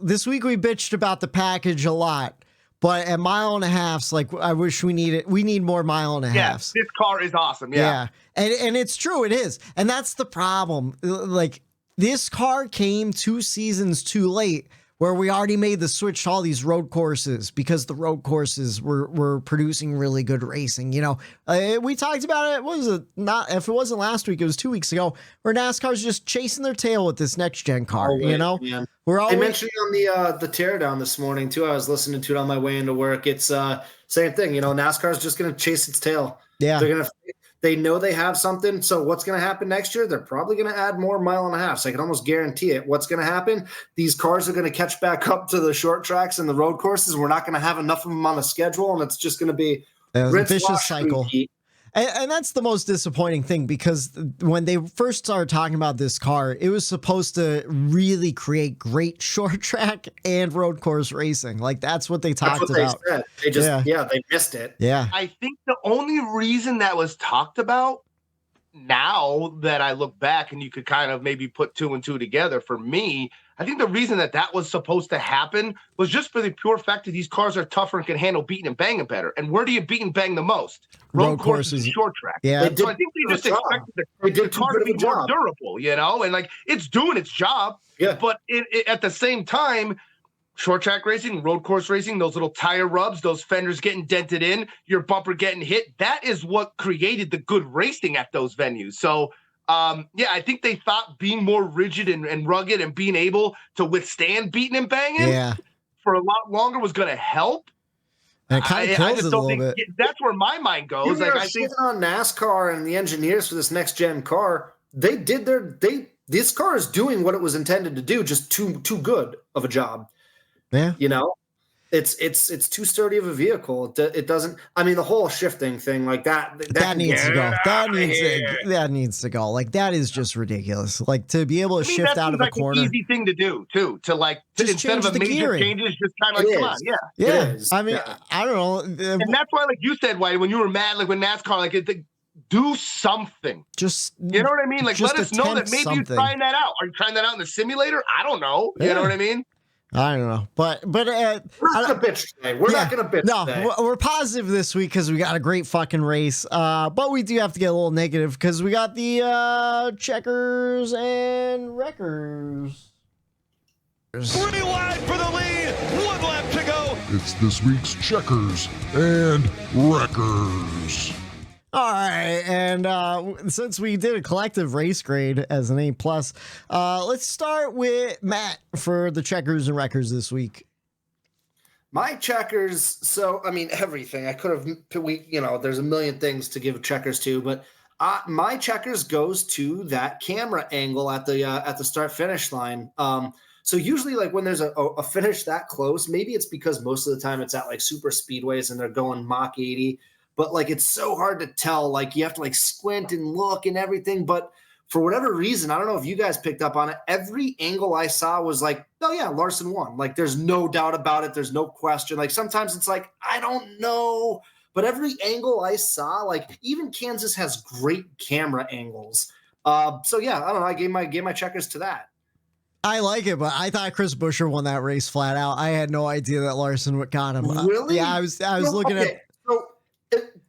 [SPEAKER 6] This week we bitched about the package a lot. But at 1.5 miles, like I wish we need more 1.5 miles.
[SPEAKER 4] Yeah, this car is awesome. Yeah.
[SPEAKER 6] And it's true, it is. And that's the problem. Like this car came 2 seasons too late, where we already made the switch to all these road courses because the road courses were producing really good racing. You know, we talked about it. What was it? Not if it wasn't last week, it was 2 weeks ago, where NASCAR's just chasing their tail with this next gen car. You know,
[SPEAKER 7] man.
[SPEAKER 6] I
[SPEAKER 7] mentioned on the teardown this morning too. I was listening to it on my way into work. It's same thing. You know, NASCAR's just going to chase its tail.
[SPEAKER 6] Yeah,
[SPEAKER 7] they know they have something. So what's going to happen next year? They're probably going to add more 1.5 miles. So I can almost guarantee it. What's going to happen? These cars are going to catch back up to the short tracks and the road courses. We're not going to have enough of them on the schedule, and it's just going to be
[SPEAKER 6] a vicious cycle. And that's the most disappointing thing, because when they first started talking about this car, it was supposed to really create great short track and road course racing. Like that's what they talked about.
[SPEAKER 7] They said. They just, they missed it.
[SPEAKER 6] Yeah.
[SPEAKER 4] I think the only reason that was talked about, now that I look back and you could kind of maybe put 2 and 2 together, for me, I think the reason that was supposed to happen was just for the pure fact that these cars are tougher and can handle beating and banging better. And where do you beat and bang the most? Road courses and short track.
[SPEAKER 6] Yeah.
[SPEAKER 4] So I think they just expected the car to be more durable, you know, and like it's doing its job.
[SPEAKER 7] Yeah.
[SPEAKER 4] But at the same time, short track racing, road course racing, those little tire rubs, those fenders getting dented in, your bumper getting hit, that is what created the good racing at those venues. So I think they thought being more rigid and rugged and being able to withstand beating and banging for a lot longer was going to help.
[SPEAKER 6] And it kind of kills it a little bit.
[SPEAKER 4] That's where my mind goes.
[SPEAKER 7] Like I think on NASCAR and the engineers for this next gen car, they did this car is doing what it was intended to do, just too good of a job.
[SPEAKER 6] Yeah,
[SPEAKER 7] you know, it's too sturdy of a vehicle. It doesn't. I mean, the whole shifting thing like that
[SPEAKER 6] needs to go. That needs to go. Like that is just ridiculous. Like to be able to shift out of a corner.
[SPEAKER 4] An easy thing to do too. To like instead of a major
[SPEAKER 6] gearing.
[SPEAKER 4] Changes, just kind of like come on,
[SPEAKER 6] yeah. I mean, I don't know,
[SPEAKER 4] and that's why, like you said, Whitey, when you were mad, like when NASCAR, like do something.
[SPEAKER 6] Just
[SPEAKER 4] you know what I mean? Like let us know that maybe you're trying that out. Are you trying that out in the simulator? I don't know. You know what I mean?
[SPEAKER 6] I don't know, but
[SPEAKER 7] we're not gonna bitch today. We're not gonna bitch.
[SPEAKER 6] No,
[SPEAKER 7] today.
[SPEAKER 6] We're positive this week because we got a great fucking race. But we do have to get a little negative because we got the checkers and wreckers.
[SPEAKER 1] 3 wide for the lead. 1 lap to go.
[SPEAKER 9] It's this week's checkers and wreckers.
[SPEAKER 6] All right, and since we did a collective race grade as an A+, let's start with Matt for the checkers and wreckers this week.
[SPEAKER 7] My checkers, so I mean everything. I could have, there's a million things to give checkers to, but my checkers goes to that camera angle at the start finish line. So usually, like when there's a finish that close, maybe it's because most of the time it's at like super speedways and they're going Mach 80, but like it's so hard to tell. Like you have to like squint and look and everything, but for whatever reason, I don't know if you guys picked up on it. Every angle I saw was like, oh yeah, Larson won. Like there's no doubt about it. There's no question. Like sometimes it's like, I don't know. But every angle I saw, like even Kansas has great camera angles. So yeah, I don't know. I gave my checkers to that.
[SPEAKER 6] I like it, but I thought Chris Buescher won that race flat out. I had no idea that Larson got him.
[SPEAKER 7] Really?
[SPEAKER 6] Yeah, I was looking at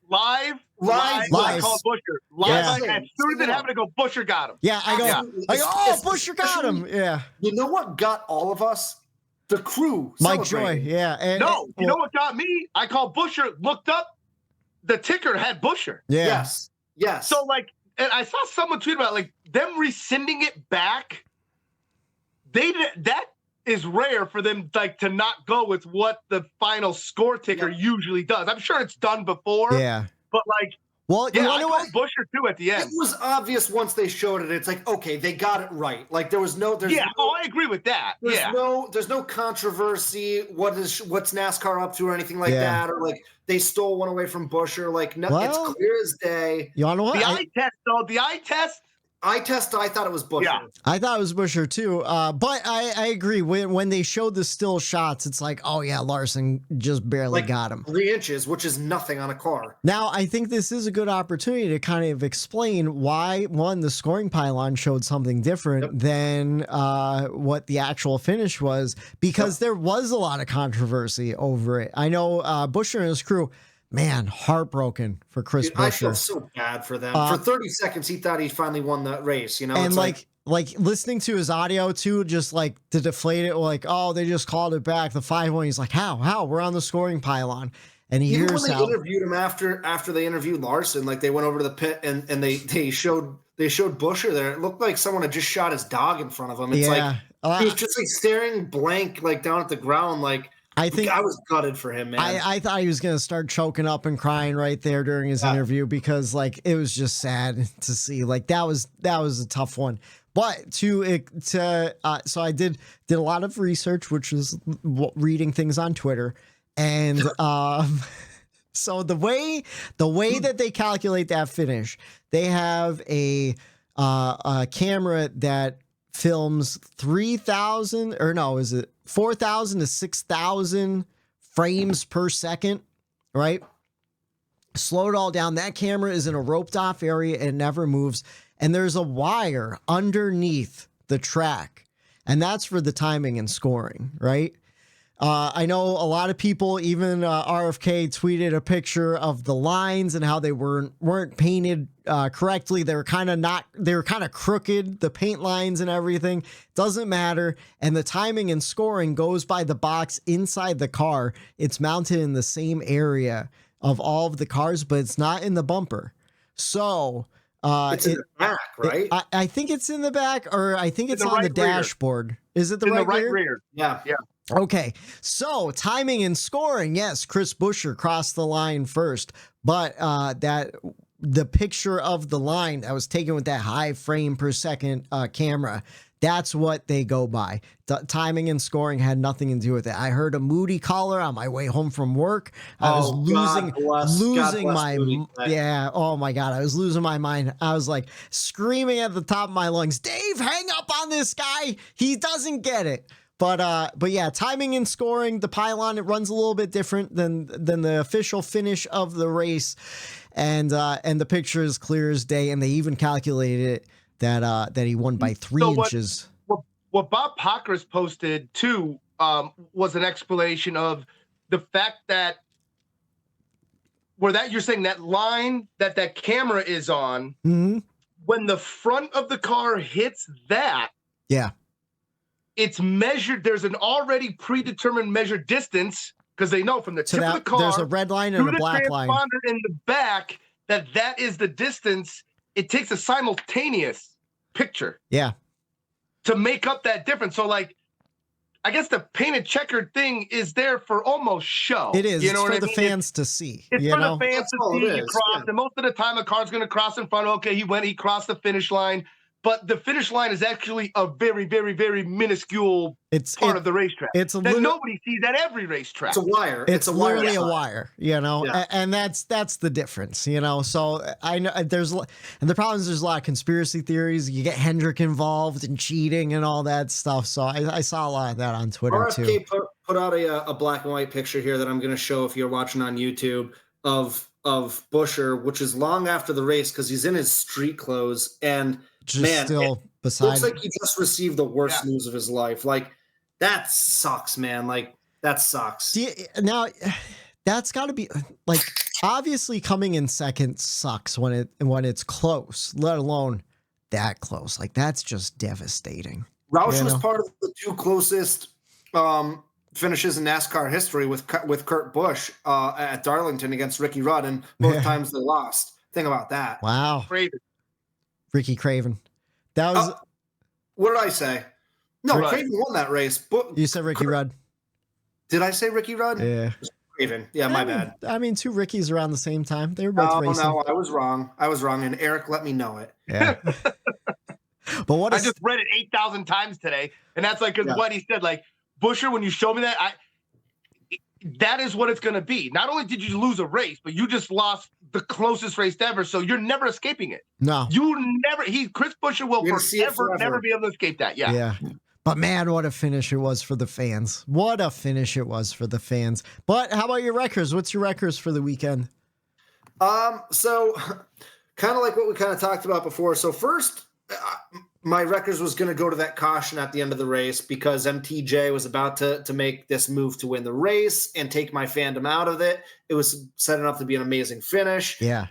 [SPEAKER 4] Live. I called Buescher. Live. As soon as it happened, I go, Buescher got him.
[SPEAKER 6] Yeah, I go, Buescher got him. Yeah.
[SPEAKER 7] You know what got all of us? The crew.
[SPEAKER 6] Mike Joy. Yeah.
[SPEAKER 4] You know what got me? I called Buescher, looked up, the ticker had Buescher.
[SPEAKER 6] Yeah.
[SPEAKER 7] Yes.
[SPEAKER 4] So like, and I saw someone tweet about like them rescinding it back. That is rare for them like to not go with what the final score ticker usually does. I'm sure it's done before.
[SPEAKER 6] Yeah.
[SPEAKER 4] But like,
[SPEAKER 6] well,
[SPEAKER 4] yeah, I called Buescher too at the end.
[SPEAKER 7] It was obvious once they showed it. It's like, okay, they got it right. Like I agree with that. There's no controversy. What's NASCAR up to or anything like that, or like they stole one away from Buescher. Like it's clear as day.
[SPEAKER 6] You know what?
[SPEAKER 4] The eye test.
[SPEAKER 7] I thought it was Buescher.
[SPEAKER 6] Yeah. I thought it was Buescher too. But I agree. When they showed the still shots, it's like, oh yeah, Larson just barely got him.
[SPEAKER 7] 3 inches, which is nothing on a car.
[SPEAKER 6] Now, I think this is a good opportunity to kind of explain why, one, the scoring pylon showed something different than what the actual finish was, because there was a lot of controversy over it. I know Buescher and his crew, man, heartbroken for Chris Buescher.
[SPEAKER 7] I feel so bad for them. For 30 seconds, he thought he finally won the race, you know?
[SPEAKER 6] And like listening to his audio too, just like to deflate it, like, oh, they just called it back. The 5-1. He's like, how? We're on the scoring pylon. And he
[SPEAKER 7] even
[SPEAKER 6] hears
[SPEAKER 7] when they
[SPEAKER 6] how
[SPEAKER 7] interviewed him after they interviewed Larson, like they went over to the pit and they showed Buescher there. It looked like someone had just shot his dog in front of him. It's like he was just like staring blank, like down at the ground, like. I think I was gutted for him, man.
[SPEAKER 6] I thought he was going to start choking up and crying right there during his interview, because like it was just sad to see. Like that was a tough one. But so I did a lot of research, which was reading things on Twitter, and so the way that they calculate that finish, they have a camera that films 3,000 or no, is it 4,000 to 6,000 frames per second, right? Slow it all down. That camera is in a roped off area and never moves. And there's a wire underneath the track. And that's for the timing and scoring, right? I know a lot of people, even RFK tweeted a picture of the lines and how they weren't painted correctly. They were kind of crooked, the paint lines and everything. Doesn't matter. And the timing and scoring goes by the box inside the car. It's mounted in the same area of all of the cars, but it's not in the bumper. So
[SPEAKER 7] it's in the back, right?
[SPEAKER 6] I think it's in the back, or I think it's on the dashboard. Is it the right rear?
[SPEAKER 7] Yeah.
[SPEAKER 6] Okay, so timing and scoring, yes, Chris Buescher crossed the line first, but the picture of the line that was taken with that high frame per second camera, that's what they go by. Timing and scoring had nothing to do with it. I heard a Moody caller on my way home from work. I was losing my oh my God, I was losing my mind. I was like screaming at the top of my lungs, Dave, hang up on this guy. He doesn't get it. But yeah, timing and scoring, the pylon, it runs a little bit different than the official finish of the race, and the picture is clear as day. And they even calculated it that he won by 3 inches.
[SPEAKER 4] What Bob Pockers posted too was an explanation of the fact that you're saying that line that camera is on, when the front of the car hits that, it's measured. There's an already predetermined measured distance, because they know from the tip of the car,
[SPEAKER 6] there's a red line and a black line.
[SPEAKER 4] In the back, that is the distance. It takes a simultaneous picture.
[SPEAKER 6] Yeah.
[SPEAKER 4] To make up that difference. So like, I guess the painted checkered thing is there for almost show.
[SPEAKER 6] It is.
[SPEAKER 4] You know
[SPEAKER 6] it's
[SPEAKER 4] what
[SPEAKER 6] for
[SPEAKER 4] I
[SPEAKER 6] the
[SPEAKER 4] mean?
[SPEAKER 6] fans to see.
[SPEAKER 4] It's for the fans to see you cross.
[SPEAKER 7] Yeah.
[SPEAKER 4] And most of the time, a car's going to cross in front. Okay, he crossed the finish line. But the finish line is actually a very, very, very minuscule part of the racetrack.
[SPEAKER 6] It's a
[SPEAKER 4] that nobody sees at every racetrack.
[SPEAKER 7] It's a wire.
[SPEAKER 6] It's literally a
[SPEAKER 7] sign.
[SPEAKER 6] wire, you know,
[SPEAKER 7] Yeah.
[SPEAKER 6] and that's the difference, you know. So I know and the problem is there's a lot of conspiracy theories. You get Hendrick involved in cheating and all that stuff. So I saw a lot of that on Twitter too.
[SPEAKER 7] RFK put out a black and white picture here that I'm going to show if you're watching on YouTube of Buescher, which is long after the race because he's in his street clothes and.
[SPEAKER 6] Just still beside.
[SPEAKER 7] Looks like he just received the worst news of his life. Like that sucks, man. Like that sucks.
[SPEAKER 6] Now, that's got to be like obviously coming in second sucks when it's close, let alone that close. Like that's just devastating.
[SPEAKER 7] Roush was part of the two closest finishes in NASCAR history with Kurt Busch at Darlington against Ricky Rudd, and both times they lost. Think about that.
[SPEAKER 6] Wow.
[SPEAKER 4] Craven.
[SPEAKER 6] Ricky Craven. That was.
[SPEAKER 7] What did I say? No, Craven won that race. But
[SPEAKER 6] you said Ricky Rudd.
[SPEAKER 7] Did I say Ricky Rudd?
[SPEAKER 6] Yeah.
[SPEAKER 7] Craven. Yeah, my bad.
[SPEAKER 6] I mean, two Rickies around the same time. They were both racing.
[SPEAKER 7] No, I was wrong. And Eric let me know it.
[SPEAKER 6] Yeah. But what
[SPEAKER 4] I just read it 8,000 times today, and that's like what he said. Like Buescher, when you showed me that, that is what it's going to be. Not only did you lose a race, but you just lost the closest race ever, so you're never escaping it.
[SPEAKER 6] No.
[SPEAKER 4] Chris Buescher will forever never be able to escape that. Yeah.
[SPEAKER 6] Yeah. But man, what a finish it was for the fans. What a finish it was for the fans. But how about your records? What's your records for the weekend?
[SPEAKER 7] So kind of like what we kind of talked about before. So first, my records was going to go to that caution at the end of the race because MTJ was about to make this move to win the race and take my fandom out of it. It was setting up to be an amazing finish.
[SPEAKER 6] Yeah.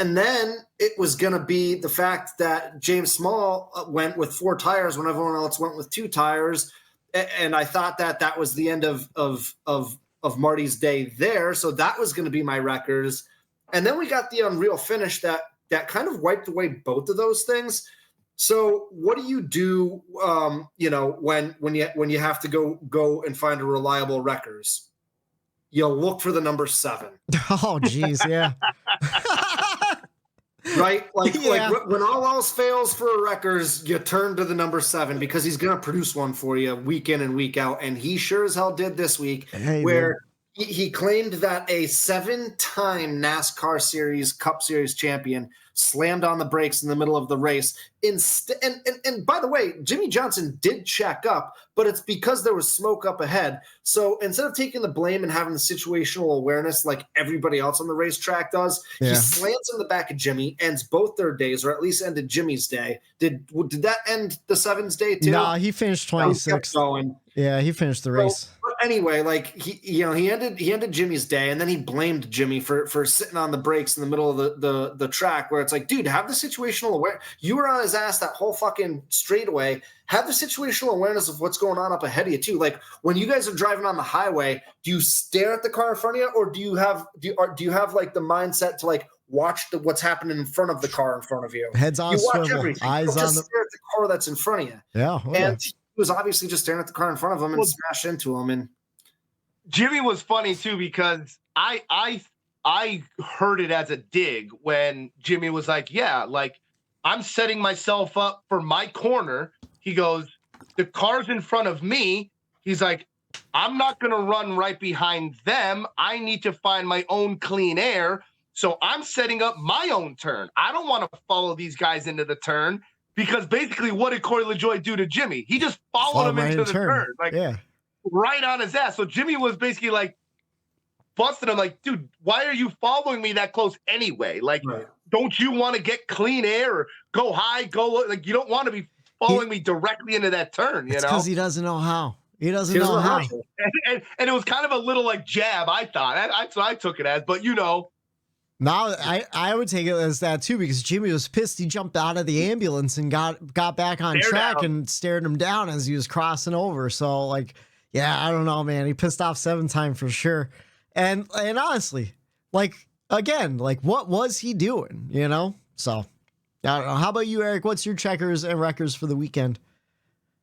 [SPEAKER 7] And then it was going to be the fact that James Small went with 4 tires when everyone else went with 2 tires. And I thought that was the end of Marty's day there. So that was going to be my records. And then we got the unreal finish that kind of wiped away both of those things. So what do you do, when you have to go and find a reliable records? You look for the number 7.
[SPEAKER 6] Oh, geez, yeah.
[SPEAKER 7] Right? Like when all else fails for records, you turn to the number 7 because he's going to produce one for you week in and week out. And he sure as hell did this week where he claimed that a 7-time NASCAR Series Cup Series champion slammed on the brakes in the middle of the race. And by the way, Jimmy Johnson did check up, but it's because there was smoke up ahead. So instead of taking the blame and having the situational awareness like everybody else on the racetrack does, he slams in the back of Jimmy, ends both their days, or at least ended Jimmy's day. Did that end the 7's day too?
[SPEAKER 6] No, he finished 26th. Yeah, he finished the race.
[SPEAKER 7] But anyway, like he ended Jimmy's day, and then he blamed Jimmy for sitting on the brakes in the middle of the track, where it's like, dude, have the situational awareness. You were on his ass that whole fucking straightaway. Have the situational awareness of what's going on up ahead of you too. Like when you guys are driving on the highway, do you stare at the car in front of you, or do you have like the mindset to like watch what's happening in front of the car in front of you?
[SPEAKER 6] Heads on
[SPEAKER 7] you watch
[SPEAKER 6] swivel,
[SPEAKER 7] everything.
[SPEAKER 6] eyes
[SPEAKER 7] you
[SPEAKER 6] on
[SPEAKER 7] just stare at the car that's in front of you.
[SPEAKER 6] Yeah,
[SPEAKER 7] and he was obviously just staring at the car in front of him and smashed into him. And
[SPEAKER 4] Jimmy was funny too because I heard it as a dig when Jimmy was like, yeah, like I'm setting myself up for my corner. He goes, the car's in front of me. He's like, I'm not going to run right behind them. I need to find my own clean air. So I'm setting up my own turn. I don't want to follow these guys into the turn because basically what did Corey LaJoie do to Jimmy? He just followed him into the turn. Like right on his ass. So Jimmy was basically like busting him like, dude, why are you following me that close anyway? Like, don't you want to get clean air or go high, like you don't want to be following me directly into that turn, you know?
[SPEAKER 6] Because he doesn't know how. He doesn't know how.
[SPEAKER 4] And it was kind of a little like jab, I thought. That's what I took it as, but you know.
[SPEAKER 6] Now I would take it as that too because Jimmy was pissed. He jumped out of the ambulance and got back on track and stared him down as he was crossing over. So like, yeah, I don't know, man. He pissed off 7 times for sure. And honestly, like again, like what was he doing? You know? So I don't know. How about you, Eric? What's your checkers and wreckers for the weekend?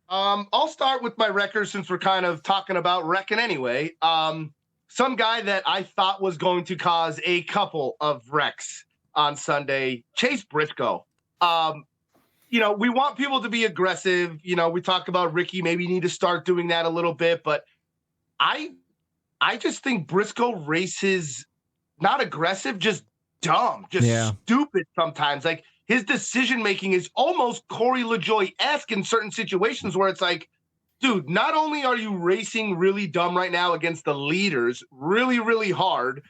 [SPEAKER 4] I'll start with my wreckers since we're kind of talking about wrecking anyway. Some guy that I thought was going to cause a couple of wrecks on Sunday, Chase Briscoe. You know, we want people to be aggressive. You know, we talk about Ricky, maybe need to start doing that a little bit, but I just think Briscoe races not aggressive, just dumb, just stupid sometimes. Like his decision making is almost Corey LaJoie-esque in certain situations where it's like, dude, not only are you racing really dumb right now against the leaders really, really hard,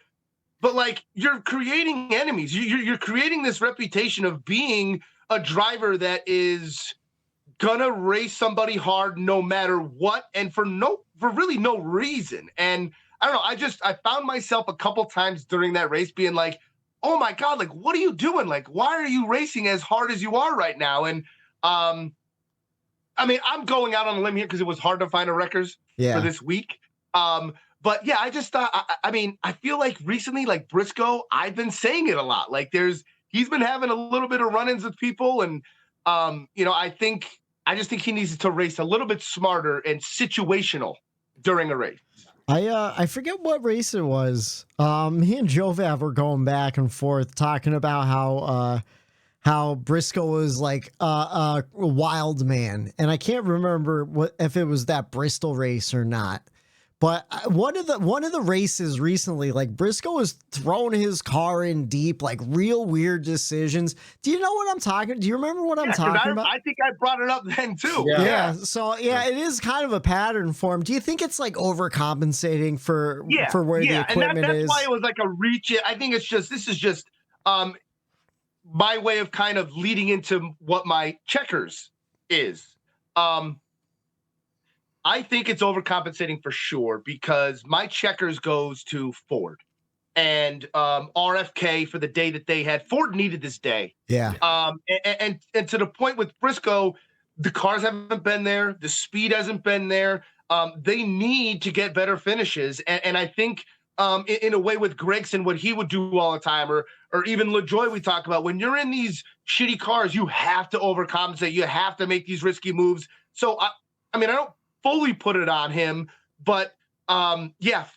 [SPEAKER 4] but like you're creating enemies. You're creating this reputation of being a driver that is gonna race somebody hard no matter what, and for really no reason. And I don't know, I found myself a couple times during that race being like, oh my God, like, what are you doing? Like, why are you racing as hard as you are right now? And I mean, I'm going out on a limb here because it was hard to find a wreckers for this week. But yeah, I just thought, I mean, I feel like recently, like Briscoe, I've been saying it a lot. Like he's been having a little bit of run-ins with people. And, you know, I just think he needs to race a little bit smarter and situational during a race.
[SPEAKER 6] I forget what race it was. Me and Jovav were going back and forth talking about how Briscoe was like a wild man, and I can't remember if it was that Bristol race or not. But one of the races recently, like Briscoe was throwing his car in deep, like real weird decisions. Do you know what I'm talking? Do you remember what I'm talking about?
[SPEAKER 4] I think I brought it up then too.
[SPEAKER 6] Yeah. So yeah, it is kind of a pattern for him. Do you think it's like overcompensating for where the equipment is?
[SPEAKER 4] That's why it was like a reach. I think this is just my way of kind of leading into what my checkers is. I think it's overcompensating for sure because my checkers goes to Ford and RFK for the day that they had. Ford needed this day.
[SPEAKER 6] Yeah.
[SPEAKER 4] And to the point with Briscoe, the cars haven't been there. The speed hasn't been there. They need to get better finishes. And I think in a way with Gregson, what he would do all the time, or even LaJoie we talk about, when you're in these shitty cars, you have to overcompensate. You have to make these risky moves. So, I mean, I don't fully put it on him, but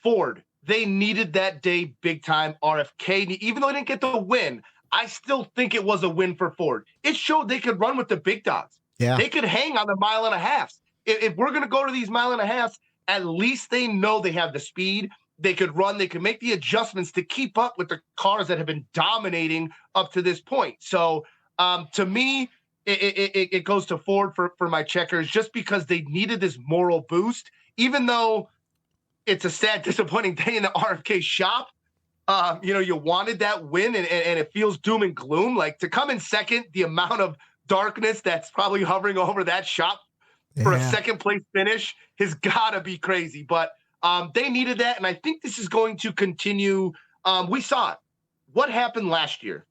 [SPEAKER 4] Ford, they needed that day big time. RFK, even though they didn't get the win, I still think it was a win for Ford. It showed they could run with the big dogs.
[SPEAKER 6] Yeah.
[SPEAKER 4] They could hang on the 1.5 miles. If we're going to go to these 1.5 miles, at least they know they have the speed. They could run. They could make the adjustments to keep up with the cars that have been dominating up to this point. So to me, it goes to Ford for my checkers just because they needed this moral boost, even though it's a sad, disappointing day in the RFK shop. You know, you wanted that win and it feels doom and gloom. Like to come in second, the amount of darkness that's probably hovering over that shop for a second place finish has got to be crazy. But they needed that. And I think this is going to continue. We saw it. What happened last year?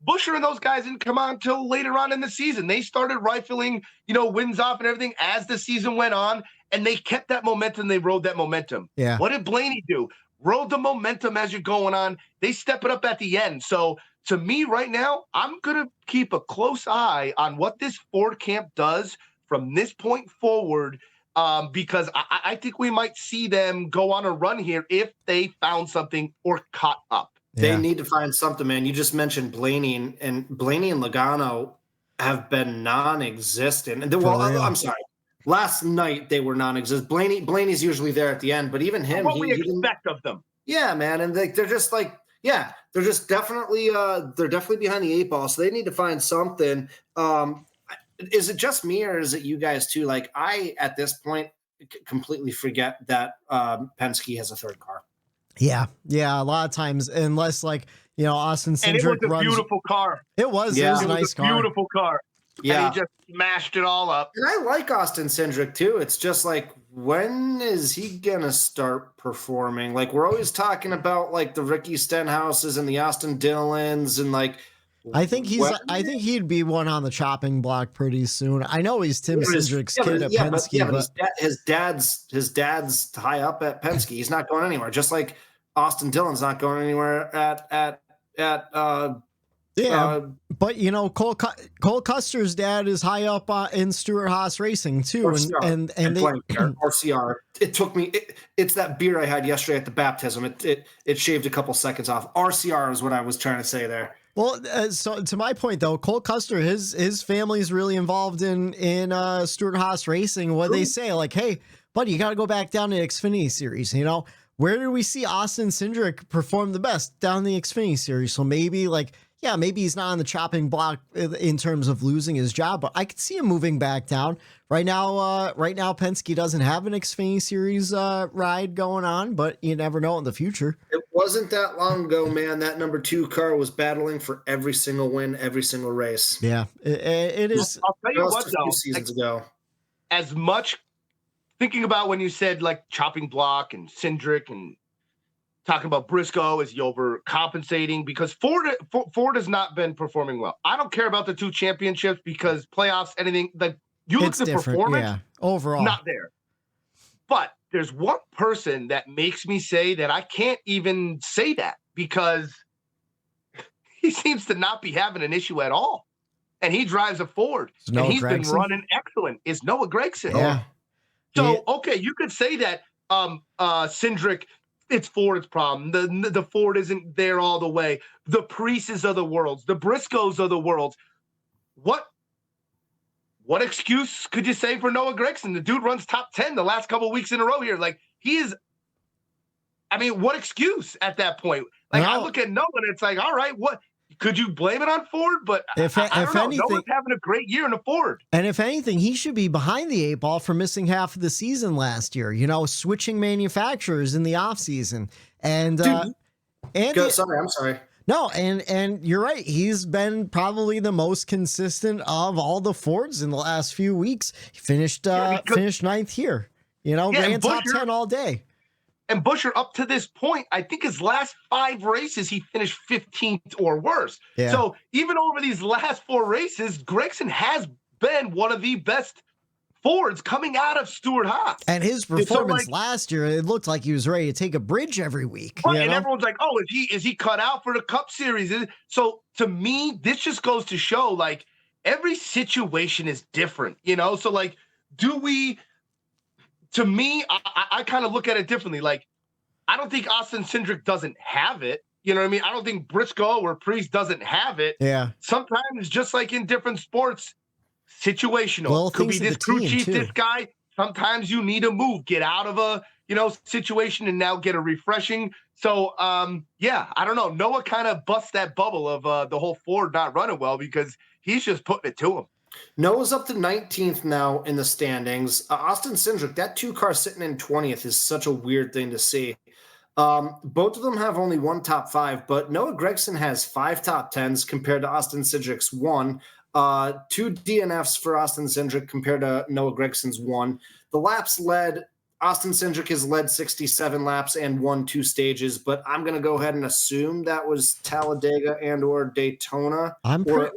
[SPEAKER 4] Buescher and those guys didn't come on until later on in the season. They started rifling, wins off and everything as the season went on, and they kept that momentum. They rode that momentum.
[SPEAKER 6] Yeah.
[SPEAKER 4] What did Blaney do? Rode the momentum as you're going on. They step it up at the end. So to me right now, I'm going to keep a close eye on what this Ford camp does from this point forward, because I think we might see them go on a run here if they found something or caught up.
[SPEAKER 7] They need to find something, man. You just mentioned Blaney, and Blaney and Logano have been non-existent. And I'm sorry. Last night they were non-existent. Blaney's usually there at the end, but even him,
[SPEAKER 4] what we expect of them.
[SPEAKER 7] Yeah, man, and they're just like, they're just definitely behind the 8 ball. So they need to find something. Is it just me or is it you guys too? Like I, at this point, completely forget that Penske has a third car.
[SPEAKER 6] Yeah. A lot of times, unless Austin Cindric
[SPEAKER 4] and it was a
[SPEAKER 6] runs.
[SPEAKER 4] Beautiful car.
[SPEAKER 6] It was. Yeah. It was a nice car.
[SPEAKER 4] Beautiful car.
[SPEAKER 7] Yeah.
[SPEAKER 4] And he just smashed it all up.
[SPEAKER 7] And I like Austin Cindric too. It's just like, when is he gonna start performing? Like we're always talking about like the Ricky Stenhouses and the Austin Dillons and like.
[SPEAKER 6] I think he'd be one on the chopping block pretty soon. I know he's Tim Cindric's kid at Penske,
[SPEAKER 7] but his dad's high up at Penske. He's not going anywhere. Just like Austin Dillon's not going anywhere at
[SPEAKER 6] but you know, Cole Custer's dad is high up in Stewart-Haas Racing too,
[SPEAKER 7] RCR,
[SPEAKER 6] and they
[SPEAKER 7] RCR. It took me. It's that beer I had yesterday at the baptism. It shaved a couple seconds off. RCR is what I was trying to say there.
[SPEAKER 6] Well, so to my point though, Cole Custer, his family's really involved in Stewart-Haas Racing. What they say, like, hey, buddy, you got to go back down to the Xfinity Series. You know, where do we see Austin Cindric perform the best? Down the Xfinity Series. So maybe like. Yeah, maybe he's not on the chopping block in terms of losing his job, but I could see him moving back down. Right now, Penske doesn't have an Xfinity Series ride going on, but you never know in the future.
[SPEAKER 7] It wasn't that long ago, man. That number 2 car was battling for every single win, every single race.
[SPEAKER 6] Yeah, it is.
[SPEAKER 4] I'll tell you what, though.
[SPEAKER 7] A few seasons ago.
[SPEAKER 4] As much thinking about when you said like chopping block and Cindric and talking about Briscoe, is he overcompensating? Because Ford has not been performing well. I don't care about the 2 championships because playoffs, anything like you look at the performance,
[SPEAKER 6] overall,
[SPEAKER 4] not there. But there's one person that makes me say that I can't even say that because he seems to not be having an issue at all, and he drives a Ford, and he's been running excellent. Is Noah Gragson?
[SPEAKER 6] Yeah.
[SPEAKER 4] So okay, you could say that Cindric. It's Ford's problem. The Ford isn't there all the way. The Priuses of the worlds, the Briscoes of the worlds. What excuse could you say for Noah Gragson? The dude runs top 10 the last couple of weeks in a row here. Like he is. I mean, what excuse at that point? Like I look at Noah and it's like, all right, what could you blame it on Ford? But I don't know.
[SPEAKER 6] Anything,
[SPEAKER 4] Noah's having a great year in a Ford.
[SPEAKER 6] And if anything, he should be behind the 8 ball for missing half of the season last year. You know, switching manufacturers in the offseason. And I'm sorry. No, and you're right. He's been probably the most consistent of all the Fords in the last few weeks. He finished 9th here. You know, ran top 10 all day.
[SPEAKER 4] And Buescher, up to this point, I think his last 5 races, he finished 15th or worse.
[SPEAKER 6] Yeah.
[SPEAKER 4] So even over these last 4 races, Gragson has been one of the best Fords coming out of Stewart-Haas.
[SPEAKER 6] And his performance last year, it looked like he was ready to take a bridge every week.
[SPEAKER 4] Right, and everyone's like, oh, is he cut out for the Cup Series? So to me, this just goes to show, like, every situation is different, you know? So, like, to me, I kind of look at it differently. Like, I don't think Austin Cindric doesn't have it. You know what I mean? I don't think Briscoe or Priest doesn't have it.
[SPEAKER 6] Yeah.
[SPEAKER 4] Sometimes, just like in different sports, situational. Could be this crew chief, this guy. Sometimes you need a move, get out of a situation, and now get a refreshing. So, yeah, I don't know. Noah kind of busts that bubble of the whole Ford not running well because he's just putting it to him.
[SPEAKER 7] Noah's up to 19th now in the standings. Austin Cindric, that 2 car sitting in 20th is such a weird thing to see. Both of them have only 1 top 5, but Noah Gragson has 5 top 10s compared to Austin Cindric's 1. 2 DNFs for Austin Cindric compared to Noah Gregson's 1. The laps led, Austin Cindric has led 67 laps and won 2 stages, but I'm going to go ahead and assume that was Talladega and or Daytona or Atlanta.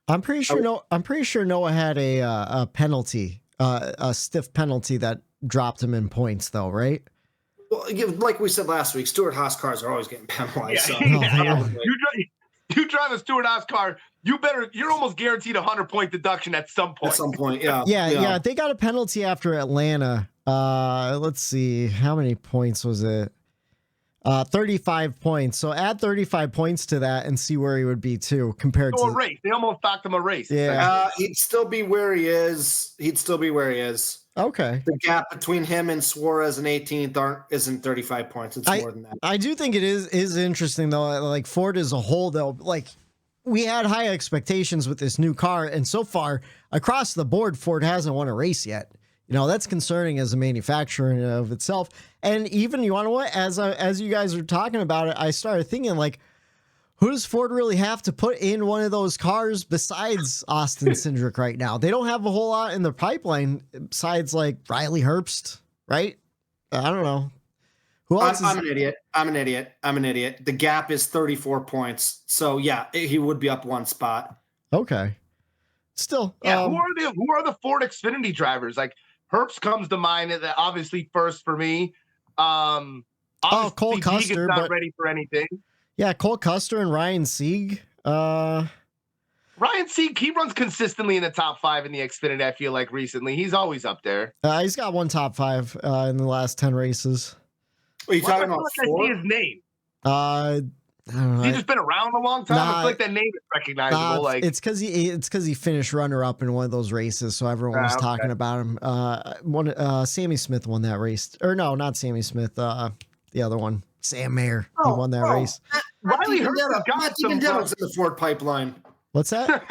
[SPEAKER 6] I'm pretty sure Noah had a penalty, a stiff penalty that dropped him in points, though, right?
[SPEAKER 7] Well, like we said last week, Stewart-Haas cars are always getting penalized.
[SPEAKER 4] Yeah. You drive a Stewart-Haas car, you're almost guaranteed a 100-point deduction at some point.
[SPEAKER 7] At some point, yeah.
[SPEAKER 6] Yeah. They got a penalty after Atlanta. Let's see, how many points was it? 35 points. So add 35 points to that and see where he would be too compared to
[SPEAKER 4] a race. They almost knocked him a race.
[SPEAKER 6] Yeah.
[SPEAKER 7] He'd still be where he is.
[SPEAKER 6] Okay.
[SPEAKER 7] The gap between him and Suarez and 18th isn't 35 points. It's more than that.
[SPEAKER 6] I do think it is interesting though. Like Ford as a whole though, like we had high expectations with this new car, and so far across the board, Ford hasn't won a race yet. You know, that's concerning as a manufacturer in and of itself. And even, you want to know what, as you guys are talking about it, I started thinking, like, who does Ford really have to put in one of those cars besides Austin Cindric right now? They don't have a whole lot in the pipeline besides, like, Reilly Herbst, right? I don't know. Who else
[SPEAKER 7] I'm an idiot. The gap is 34 points. So, yeah, he would be up 1 spot.
[SPEAKER 6] Okay. Still.
[SPEAKER 4] Yeah, who are the Ford Xfinity drivers? Like, Herbst comes to mind, obviously first for me. Obviously,
[SPEAKER 6] Cole
[SPEAKER 4] Sieg
[SPEAKER 6] Custer,
[SPEAKER 4] is not
[SPEAKER 6] but
[SPEAKER 4] ready for anything.
[SPEAKER 6] yeah, Cole Custer and Ryan Sieg.
[SPEAKER 4] Ryan Sieg, he runs consistently in the top 5 in the Xfinity. I feel like recently he's always up there.
[SPEAKER 6] He's got one top 5 in the last 10 races.
[SPEAKER 7] Are you talking about
[SPEAKER 4] I see his name.
[SPEAKER 6] I don't know.
[SPEAKER 4] He's just been around a long time. I feel like that name is recognizable.
[SPEAKER 6] It's because he finished runner up in one of those races, so everyone was talking about him. Sammy Smith won that race, or no, not Sammy Smith. The other one, Sam Mayer. He won that race.
[SPEAKER 4] Reilly Hurst
[SPEAKER 7] Matt DiBenedetto's in the Ford pipeline.
[SPEAKER 6] What's that?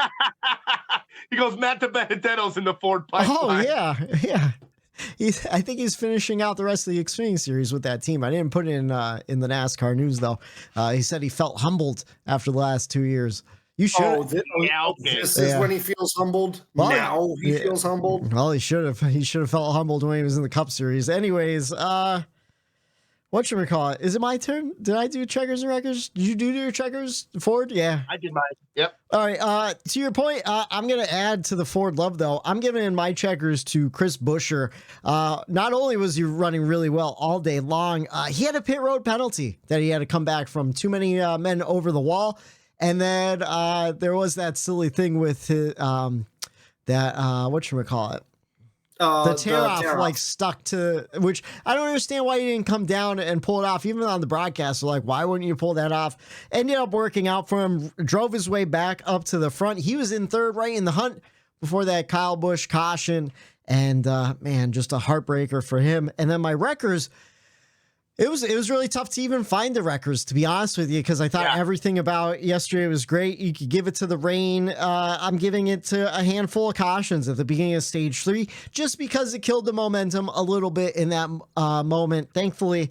[SPEAKER 4] He goes, Matt DiBenedetto's in the Ford pipeline.
[SPEAKER 6] Oh yeah. I think he's finishing out the rest of the Xfinity series with that team. I didn't put it in the NASCAR news though. He said he felt humbled after the last 2 years. You should.
[SPEAKER 7] This is when he feels humbled.
[SPEAKER 6] Well,
[SPEAKER 7] now he feels humbled.
[SPEAKER 6] Well, he should have. He should have felt humbled when he was in the Cup Series. Anyways, what should we call it? Is it my turn? Did I do checkers and wreckers? Did you do your checkers, Ford? Yeah.
[SPEAKER 4] I did mine. Yep.
[SPEAKER 6] All right. To your point, I'm going to add to the Ford love, though. I'm giving in my checkers to Chris Buescher. Not only was he running really well all day long, he had a pit road penalty that he had to come back from. Too many men over the wall. And then there was that silly thing with his, what should we call it? The tear-off, like, stuck to, which I don't understand why he didn't come down and pull it off. Even on the broadcast, they're like, why wouldn't you pull that off? Ended up working out for him, drove his way back up to the front. He was in third, right in the hunt before that Kyle Busch caution. And, man, just a heartbreaker for him. And then my wreckers, it was really tough to even find the wreckers, to be honest with you, because I thought everything about yesterday was great. You could give it to the rain. I'm giving it to a handful of cautions at the beginning of stage 3, just because it killed the momentum a little bit in that moment. Thankfully,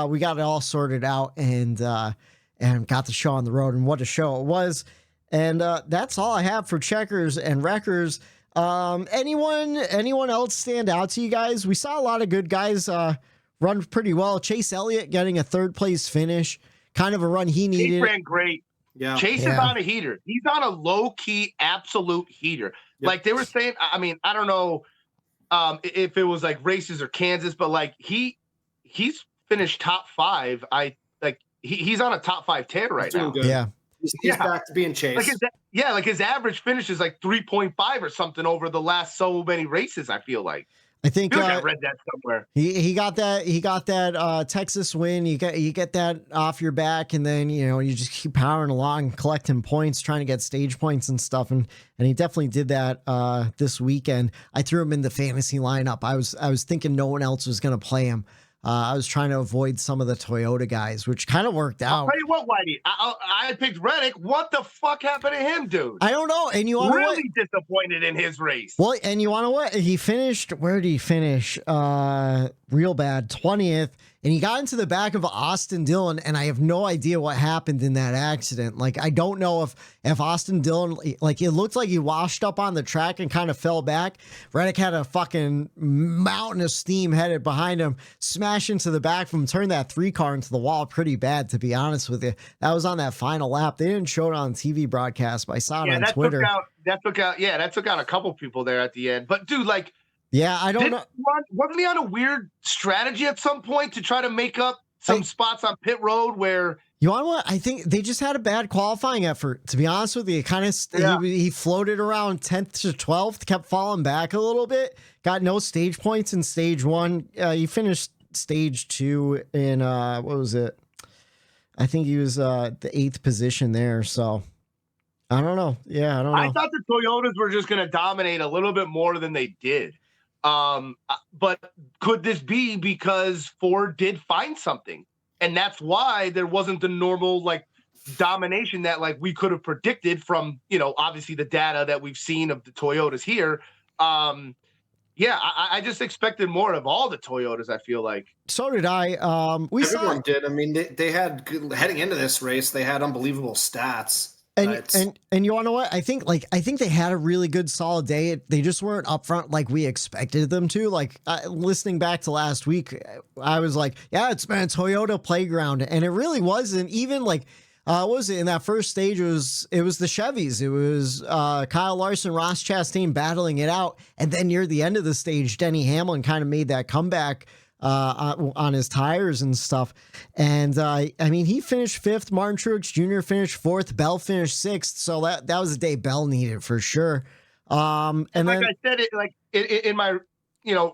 [SPEAKER 6] we got it all sorted out and got the show on the road, and what a show it was. And that's all I have for checkers and wreckers. Anyone else stand out to you guys? We saw a lot of good guys run pretty well. Chase Elliott getting a third place finish, kind of a run he needed.
[SPEAKER 4] He ran great.
[SPEAKER 7] Yeah.
[SPEAKER 4] Chase is on a heater. He's on a low key, absolute heater. Yep. Like they were saying, I mean, I don't know if it was like races or Kansas, but like he's finished top 5. He's on a top 5 tear right now.
[SPEAKER 7] Good.
[SPEAKER 6] Yeah.
[SPEAKER 7] He's back to being chased.
[SPEAKER 4] Like his average finish is like 3.5 or something over the last so many races, I feel like.
[SPEAKER 6] I think
[SPEAKER 4] I read that somewhere.
[SPEAKER 6] He got that Texas win. You get that off your back, and then you just keep powering along, collecting points, trying to get stage points and stuff. And he definitely did that this weekend. I threw him in the fantasy lineup. I was thinking no one else was going to play him. I was trying to avoid some of the Toyota guys, which kind of worked out.
[SPEAKER 4] I'll tell you what, Whitey. I picked Reddick. What the fuck happened to him, dude?
[SPEAKER 6] I don't know. And you want
[SPEAKER 4] really disappointed in his race.
[SPEAKER 6] Well, and you want to what? He finished. Where did he finish? Real bad, 20th. And he got into the back of Austin Dillon, and I have no idea what happened in that accident. Like, I don't know if Austin Dillon, like, it looked like he washed up on the track and kind of fell back. Reddick had a fucking mountain of steam headed behind him, smashed into the back from him, turned that 3-car into the wall pretty bad, to be honest with you. That was on that final lap. They didn't show it on TV broadcast, but I saw it on Twitter.
[SPEAKER 4] That took out a couple people there at the end. But, dude, like,
[SPEAKER 6] yeah, I don't know.
[SPEAKER 4] Wasn't he on a weird strategy at some point to try to make up some spots on pit road where?
[SPEAKER 6] You want what? I think they just had a bad qualifying effort. To be honest with you, he floated around 10th to 12th, kept falling back a little bit. Got no stage points in stage 1. He finished stage 2 in what was it? I think he was the 8th position there. So I don't know. Yeah, I don't know.
[SPEAKER 4] I thought the Toyotas were just going to dominate a little bit more than they did. But could this be because Ford did find something, and that's why there wasn't the normal like domination that like we could have predicted from, obviously the data that we've seen of the Toyotas here. I just expected more of all the Toyotas. I feel like
[SPEAKER 6] so did I.
[SPEAKER 7] Everyone did. I mean, they had heading into this race, they had unbelievable stats.
[SPEAKER 6] And you want to know what? I think they had a really good solid day. They just weren't up front like we expected them to. Like listening back to last week, I was like, yeah, it's been a Toyota playground, and it really wasn't. Even like, what was it in that first stage? It was the Chevys. It was Kyle Larson, Ross Chastain battling it out, and then near the end of the stage, Denny Hamlin kind of made that comeback on his tires and stuff. And I mean, he finished 5th. Martin Truex Jr. finished 4th. Bell finished 6th. So that was a day Bell needed for sure. And
[SPEAKER 4] like
[SPEAKER 6] then,
[SPEAKER 4] I said, in my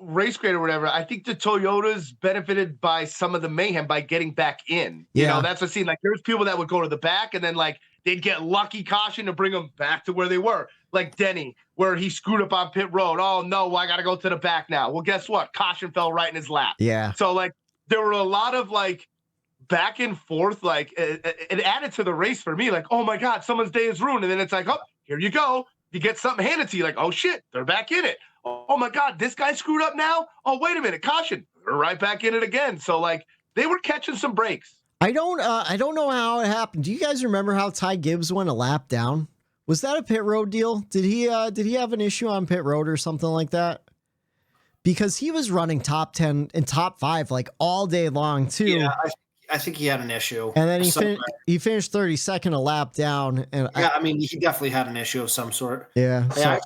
[SPEAKER 4] race grade or whatever, I think the Toyotas benefited by some of the mayhem by getting back in. You know, that's what seemed like there's people that would go to the back and then like they'd get lucky caution to bring them back to where they were. Like Denny, where he screwed up on pit road. Oh no, I got to go to the back now. Well, guess what? Caution fell right in his lap.
[SPEAKER 6] Yeah.
[SPEAKER 4] So like there were a lot of like back and forth. Like it added to the race for me. Like, oh my God, someone's day is ruined. And then it's like, oh, here you go. You get something handed to you. Like, oh shit, they're back in it. Oh my God, this guy screwed up now. Oh, wait a minute. Caution. They're right back in it again. So like they were catching some breaks.
[SPEAKER 6] I don't know how it happened. Do you guys remember how Ty Gibbs went a lap down? Was that a pit road deal? Did he have an issue on pit road or something like that? Because he was running top 10 and top 5 like all day long too.
[SPEAKER 7] Yeah, I think he had an issue.
[SPEAKER 6] And then he finished 32nd a lap down. And
[SPEAKER 7] I mean, he definitely had an issue of some sort.
[SPEAKER 6] Yeah.
[SPEAKER 7] So,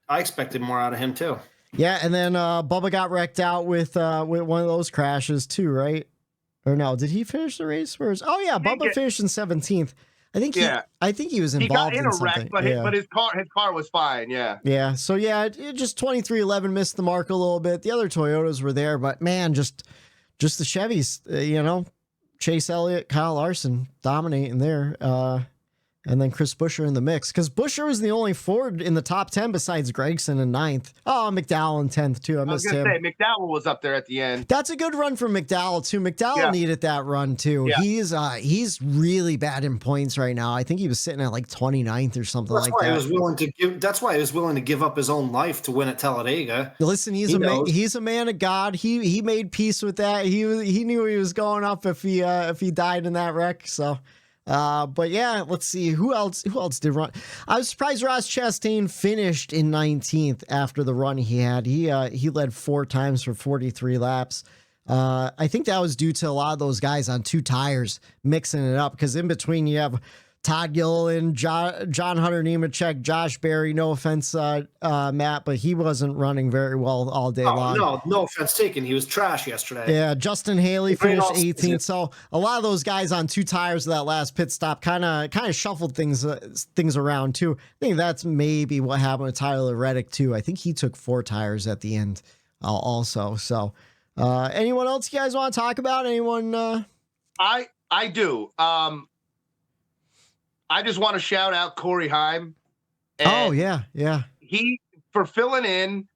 [SPEAKER 7] I expected more out of him too.
[SPEAKER 6] Yeah, and then Bubba got wrecked out with one of those crashes too, right? Or no, did he finish the race first? Oh yeah, Bubba finished in 17th. I think he was involved
[SPEAKER 4] he got in a
[SPEAKER 6] something.
[SPEAKER 4] wreck, but his car was fine. Yeah.
[SPEAKER 6] Yeah. So yeah, it just 23-11 missed the mark a little bit. The other Toyotas were there, but man, just the Chevys, Chase Elliott, Kyle Larson dominating there. And then Chris Buescher in the mix, because Buescher was the only Ford in the top 10 besides Gregson in 9th. Oh, McDowell in 10th too. I missed him.
[SPEAKER 4] Say, McDowell was up there at the end.
[SPEAKER 6] That's a good run from McDowell too. McDowell needed that run too. Yeah. He's really bad in points right now. I think he was sitting at like 29th or something like that.
[SPEAKER 7] That's why he was willing to give up his own life to win at Talladega.
[SPEAKER 6] Listen, he's a man of God. He made peace with that. He knew he was going up if he died in that wreck. So. But yeah, let's see who else did run. I was surprised Ross Chastain finished in 19th after the run he had. He led 4 times for 43 laps. I think that was due to a lot of those guys on 2 tires mixing it up, because in between you have Todd Gilliland, John Hunter Nemechek, Josh Berry. No offense, Matt, but he wasn't running very well all day long.
[SPEAKER 7] No offense taken. He was trash yesterday.
[SPEAKER 6] Yeah, Justin Haley finished 18th. So a lot of those guys on 2 tires of that last pit stop kind of shuffled things around too. I think that's maybe what happened with Tyler Reddick too. I think he took 4 tires at the end also. So anyone else you guys want to talk about? Anyone?
[SPEAKER 4] I do. I just want to shout out Corey Heim.
[SPEAKER 6] Oh yeah.
[SPEAKER 4] He, for filling in,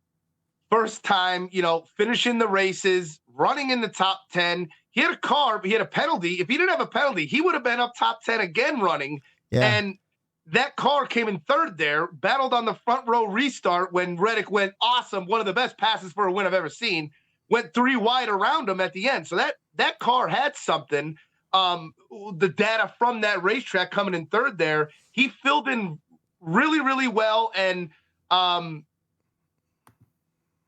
[SPEAKER 4] first time, finishing the races, running in the top 10. He had a car, but he had a penalty. If he didn't have a penalty, he would have been up top 10 again running. Yeah. And that car came in 3rd there, battled on the front row restart when Reddick went awesome. One of the best passes for a win I've ever seen. Went 3 wide around him at the end. So that car had something. The data from that racetrack coming in 3rd there, he filled in really, really well. And I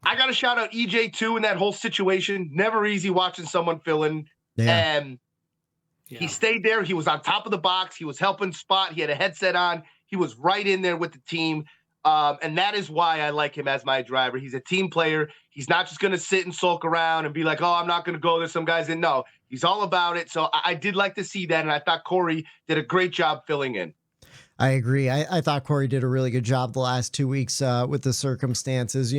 [SPEAKER 4] got to shout out EJ too in that whole situation. Never easy watching someone fill in. Yeah. And he stayed there. He was on top of the box. He was helping Spot. He had a headset on. He was right in there with the team. And that is why I like him as my driver. He's a team player. He's not just going to sit and sulk around and be like, oh, I'm not going to go. There's some guys in. No, he's all about it. So I did like to see that. And I thought Corey did a great job filling in.
[SPEAKER 6] I agree. I thought Corey did a really good job the last 2 weeks with the circumstances,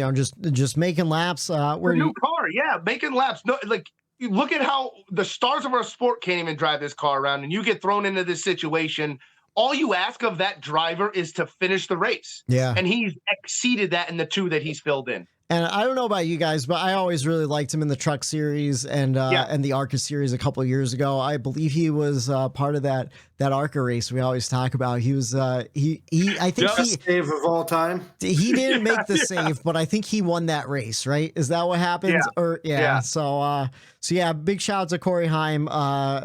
[SPEAKER 6] just making laps.
[SPEAKER 4] New car. Yeah. Making laps. No, like, you look at how the stars of our sport can't even drive this car around, and you get thrown into this situation. All you ask of that driver is to finish the race. Yeah. And he's exceeded that in the 2 that he's filled in.
[SPEAKER 6] And I don't know about you guys, but I always really liked him in the Truck Series and the ARCA Series a couple of years ago. I believe he was part of that ARCA race we always talk about. He was I think he
[SPEAKER 7] save of all time.
[SPEAKER 6] He didn't make the save, but I think he won that race, right? Is that what happened?
[SPEAKER 4] Yeah.
[SPEAKER 6] So big shout out to Corey Heim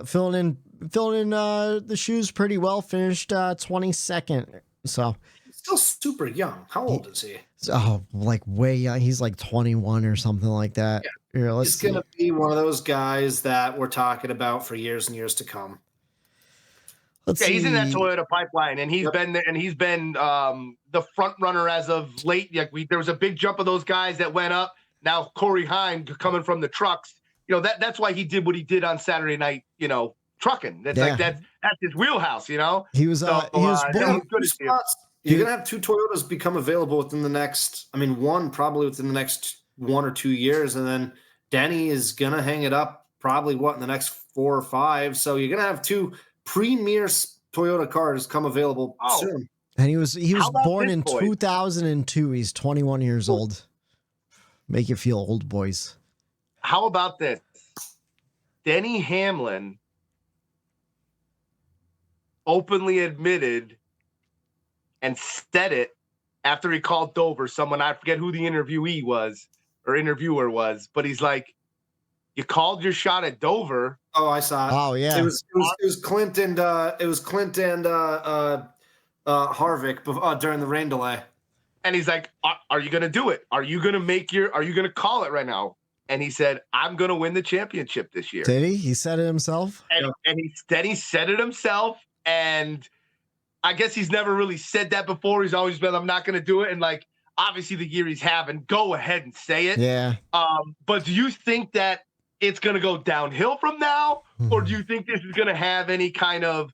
[SPEAKER 6] filling in the shoes pretty well. Finished 22nd. So
[SPEAKER 7] still super young. How old is he?
[SPEAKER 6] Oh, like way young. He's like 21 or something like that.
[SPEAKER 7] Yeah. Here, he's going to be one of those guys that we're talking about for years and years to come.
[SPEAKER 4] He's in that Toyota pipeline, and he's been there, and he's been the front runner as of late. Like there was a big jump of those guys that went up. Now Corey Heim coming from the trucks that's why he did what he did on Saturday night, trucking. That's that's his wheelhouse,
[SPEAKER 6] He was born.
[SPEAKER 7] You're gonna have 2 Toyotas become available within the next, one probably within the next 1 or 2 years, and then Denny is gonna hang it up probably in the next 4 or 5. So you're gonna have 2 premier Toyota cars come available soon.
[SPEAKER 6] And he was born in 2002. He's 21 years old. Make you feel old, boys.
[SPEAKER 4] How about this? Denny Hamlin openly admitted and said it after he called Dover. I forget who the interviewer was, but he's like, "You called your shot at Dover."
[SPEAKER 7] Oh, I saw it.
[SPEAKER 6] Oh, yeah.
[SPEAKER 7] It was Clint and Harvick during the rain delay.
[SPEAKER 4] And he's like, "Are you going to do it? Are you going to call it right now?" And he said, "I'm going to win the championship this year."
[SPEAKER 6] Did he? He said it himself?
[SPEAKER 4] And he said it himself. And I guess he's never really said that before. He's always been, "I'm not going to do it." And obviously the year he's having, go ahead and say it.
[SPEAKER 6] Yeah.
[SPEAKER 4] But do you think that it's going to go downhill from now? Or do you think this is going to have any kind of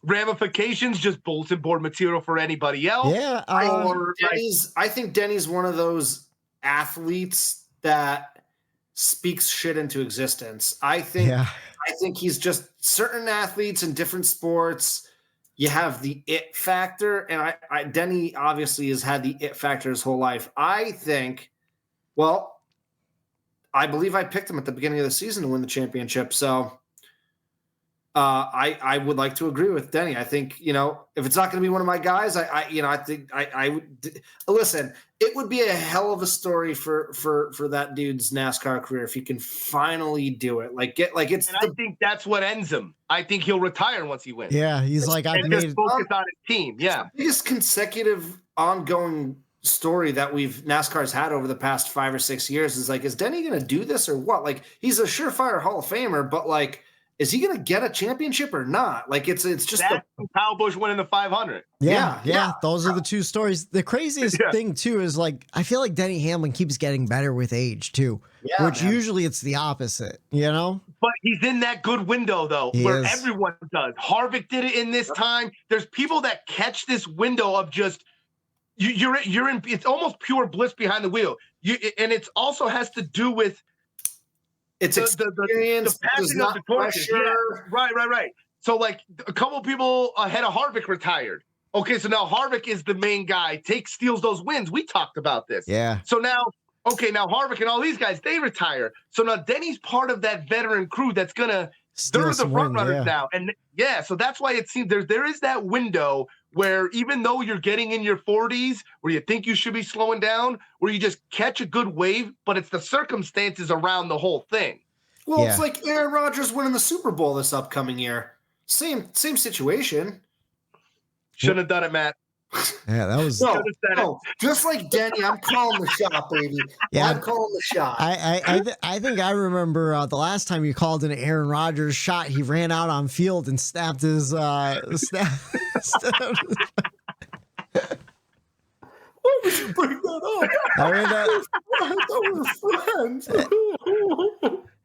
[SPEAKER 4] ramifications, just bulletin board material for anybody else?
[SPEAKER 6] Yeah.
[SPEAKER 7] I think Denny's one of those athletes that speaks shit into existence. I think he's just certain athletes in different sports. You have the it factor, and Denny obviously has had the it factor his whole life. I believe I picked him at the beginning of the season to win the championship. So I would like to agree with Denny. I think, if it's not going to be one of my guys, I think I would listen. It would be a hell of a story for that dude's NASCAR career if he can finally do it. I think
[SPEAKER 4] that's what ends him. I think he'll retire once he wins.
[SPEAKER 6] Yeah, he's like, I've made
[SPEAKER 4] focus on his team. Yeah,
[SPEAKER 7] the biggest consecutive ongoing story that NASCAR's had over the past 5 or 6 years is Denny going to do this or what? He's a surefire Hall of Famer, but is he going to get a championship or not? It's just
[SPEAKER 4] Kyle Busch winning the 500.
[SPEAKER 6] Yeah. Those are the 2 stories. The craziest thing too is I feel like Denny Hamlin keeps getting better with age too, which usually it's the opposite,
[SPEAKER 4] But he's in that good window though, where everyone does. Harvick did it in this time. There's people that catch this window of just you're in. It's almost pure bliss behind the wheel. And it also has to do with.
[SPEAKER 7] It's experience,
[SPEAKER 4] the passing of the torches. Yeah, right. So a couple of people ahead of Harvick retired. Okay, so now Harvick is the main guy. Steals those wins. We talked about this.
[SPEAKER 6] Yeah.
[SPEAKER 4] So now Harvick and all these guys, they retire. So now Denny's part of that veteran crew that's gonna they're the front runners now. And so that's why it seems there is that window where even though you're getting in your 40s, where you think you should be slowing down, where you just catch a good wave, but it's the circumstances around the whole thing.
[SPEAKER 7] Well, it's like Aaron Rodgers winning the Super Bowl this upcoming year. Same situation.
[SPEAKER 4] Shouldn't have done it, Matt.
[SPEAKER 6] Yeah, that was
[SPEAKER 7] no. Just like Denny, I'm calling the shot, baby. Yeah, I'm calling the shot.
[SPEAKER 6] I think I remember the last time you called an Aaron Rodgers shot. He ran out on field and snapped his Why
[SPEAKER 7] would you bring that up?
[SPEAKER 6] I
[SPEAKER 7] thought we were friends.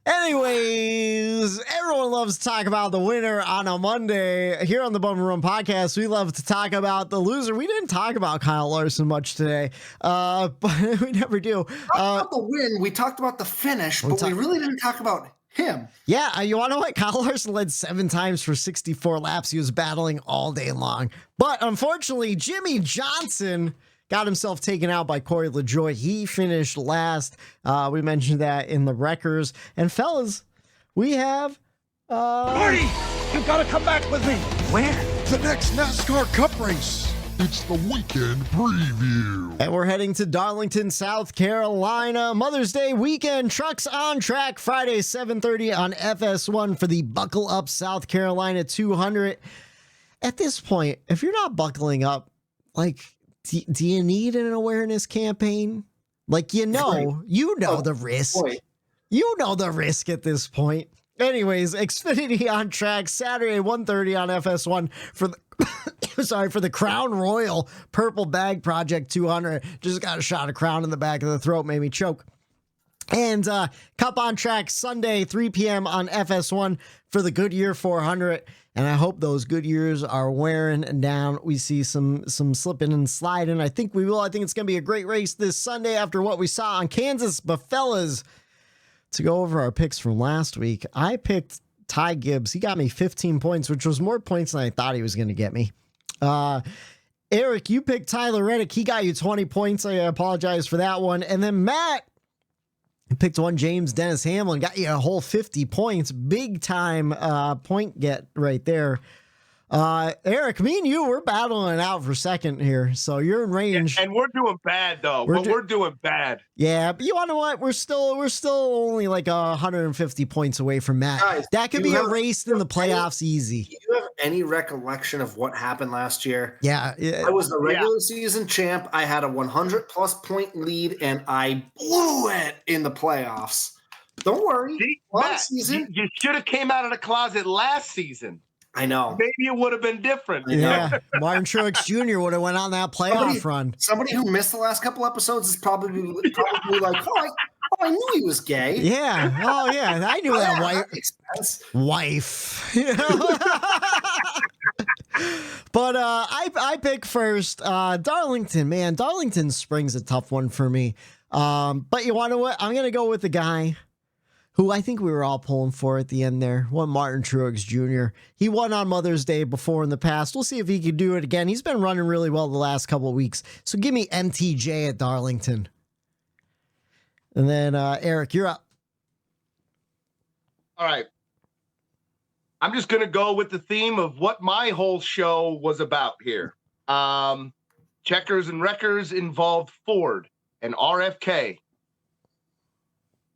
[SPEAKER 6] Anyways, everyone loves to talk about the winner on a Monday. Here on the Bum Run Podcast, we love to talk about the loser. We didn't talk about Kyle Larson much today, but we never do.
[SPEAKER 7] We talked about the win. We talked about the finish, but we really didn't talk about him.
[SPEAKER 6] Yeah, you want to know what? Kyle Larson led 7 times for 64 laps. He was battling all day long. But unfortunately, Jimmy Johnson got himself taken out by Corey LaJoie. He finished last. We mentioned that in the wreckers. And fellas, we have
[SPEAKER 3] Marty, you gotta come back with me. Where?
[SPEAKER 9] The next NASCAR Cup race. It's the weekend preview.
[SPEAKER 6] And we're heading to Darlington, South Carolina. Mother's Day weekend. Trucks on track Friday, 7:30 on FS1 for the Buckle Up South Carolina 200. At this point, if you're not buckling up, do you need an awareness campaign? You know the risk.
[SPEAKER 7] Boy.
[SPEAKER 6] You know the risk at this point. Anyways, Xfinity on track Saturday, 1:30 on FS1 for the Crown Royal Purple Bag Project 200. Just got a shot of Crown in the back of the throat, made me choke. And Cup on Track Sunday, 3 p.m. on FS1 for the Goodyear 400. And I hope those Goodyears are wearing down. We see some slipping and sliding. I think we will. I think it's going to be a great race this Sunday after what we saw on Kansas. But fellas, to go over our picks from last week, I picked Ty Gibbs. He got me 15 points, which was more points than I thought he was going to get me. Eric, you picked Tyler Reddick. He got you 20 points. I apologize for that one. And then Matt picked one James Dennis Hamlin, got you a whole 50 points. Big time point get right there. Eric, me and you, we're battling it out for second here. So you're in range.
[SPEAKER 4] Yeah, and we're doing bad though. We're doing bad.
[SPEAKER 6] Yeah, but you know what? We're still only like 150 points away from Matt.
[SPEAKER 7] Guys,
[SPEAKER 6] that could be erased in the playoffs easy.
[SPEAKER 7] Do you have any recollection of what happened last year?
[SPEAKER 6] Yeah.
[SPEAKER 7] I was the regular season champ. I had a 100+ point lead and I blew it in the playoffs. Don't worry.
[SPEAKER 4] Matt, you should have came out of the closet last season.
[SPEAKER 7] I know.
[SPEAKER 4] Maybe it would have been different.
[SPEAKER 6] Yeah. Martin Truex Jr. would have went on that playoff run.
[SPEAKER 7] Somebody who missed the last couple episodes is probably like, I knew he was gay.
[SPEAKER 6] Yeah. Oh, yeah. I knew that wife. But I pick first. Darlington, man. Darlington Spring's a tough one for me. But you want to what? I'm going to go with the guy who I think we were all pulling for at the end there. One Martin Truex Jr. He won on Mother's Day before in the past. We'll see if he can do it again. He's been running really well the last couple of weeks. So give me MTJ at Darlington. And then Eric, you're up.
[SPEAKER 4] All right. I'm just going to go with the theme of what my whole show was about here. Checkers and Wreckers involved Ford and RFK.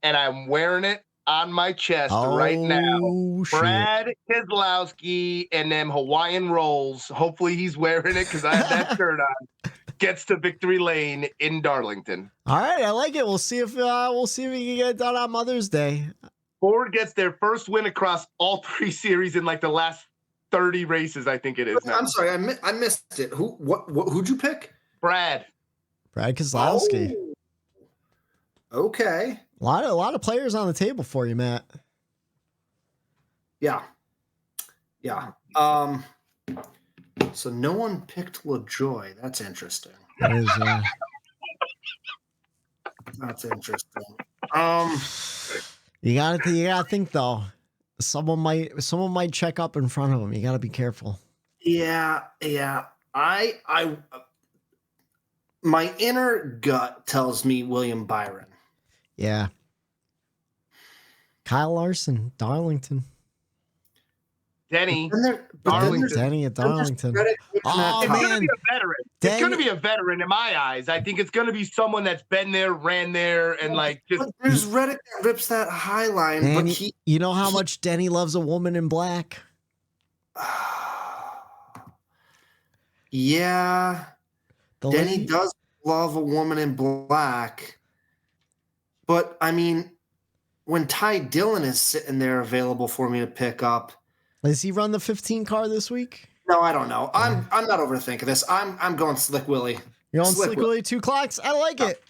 [SPEAKER 4] And I'm wearing it on my chest right now.
[SPEAKER 6] Shit.
[SPEAKER 4] Brad Keselowski and them Hawaiian rolls. Hopefully he's wearing it because I have that shirt on. Gets to victory lane in Darlington.
[SPEAKER 6] All right, I like it. We'll see if we can get it done on Mother's Day.
[SPEAKER 4] Ford gets their first win across all 3 series in like the last 30 races, I think it is now.
[SPEAKER 7] I'm sorry, I missed it. Who'd you pick?
[SPEAKER 4] Brad
[SPEAKER 6] Keselowski.
[SPEAKER 7] Oh, okay.
[SPEAKER 6] A lot of players on the table for you, Matt.
[SPEAKER 7] Yeah. So no one picked LaJoy. That's interesting.
[SPEAKER 6] That is,
[SPEAKER 7] That's interesting.
[SPEAKER 6] You gotta think though. Someone might check up in front of him. You gotta be careful.
[SPEAKER 7] Yeah. My inner gut tells me William Byron.
[SPEAKER 6] Yeah. Kyle Larson, Darlington.
[SPEAKER 4] Denny.
[SPEAKER 6] Denny at Darlington. Oh,
[SPEAKER 4] it's going to be a veteran.
[SPEAKER 6] Denny.
[SPEAKER 4] It's going to be a veteran in my eyes. I think it's going to be someone that's been there, ran there, and like just.
[SPEAKER 7] But there's Reddick that rips that high line.
[SPEAKER 6] And
[SPEAKER 7] but
[SPEAKER 6] you know how much Denny loves a woman in black?
[SPEAKER 7] Yeah. Denny does love a woman in black. But, I mean, when Ty Dillon is sitting there available for me to pick up.
[SPEAKER 6] Does he run the 15 car this week?
[SPEAKER 7] No, I don't know. I'm not overthinking this. I'm going Slick Willie.
[SPEAKER 6] You're on Slick Willie 2 clocks? I like it.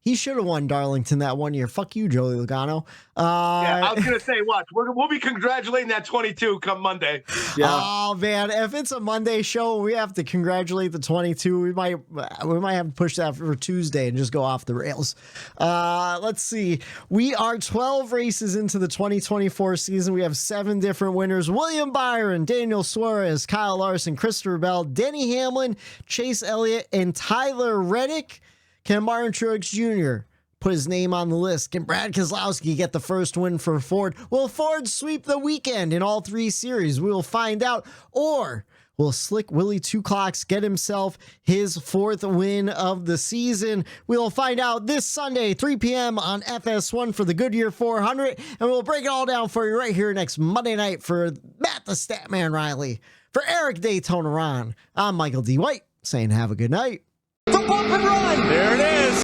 [SPEAKER 6] He should have won Darlington that one year. Fuck you, Joey Logano.
[SPEAKER 4] Yeah, I was going to say, watch. We'll be congratulating that 22 come Monday.
[SPEAKER 7] Yeah.
[SPEAKER 6] Oh, man. If it's a Monday show, we have to congratulate the 22. We might have to push that for Tuesday and just go off the rails. Let's see. We are 12 races into the 2024 season. We have 7 different winners. William Byron, Daniel Suarez, Kyle Larson, Christopher Bell, Denny Hamlin, Chase Elliott, and Tyler Reddick. Can Martin Truex Jr. put his name on the list? Can Brad Keselowski get the first win for Ford? Will Ford sweep the weekend in all 3 series? We will find out. Or will Slick Willie 2 clocks get himself his 4th win of the season? We will find out this Sunday, 3 p.m. on FS1 for the Goodyear 400. And we'll break it all down for you right here next Monday night for Matt the Statman Reilly. For Eric Daytona Ron, I'm Michael D. White saying have a good night.
[SPEAKER 1] There it is.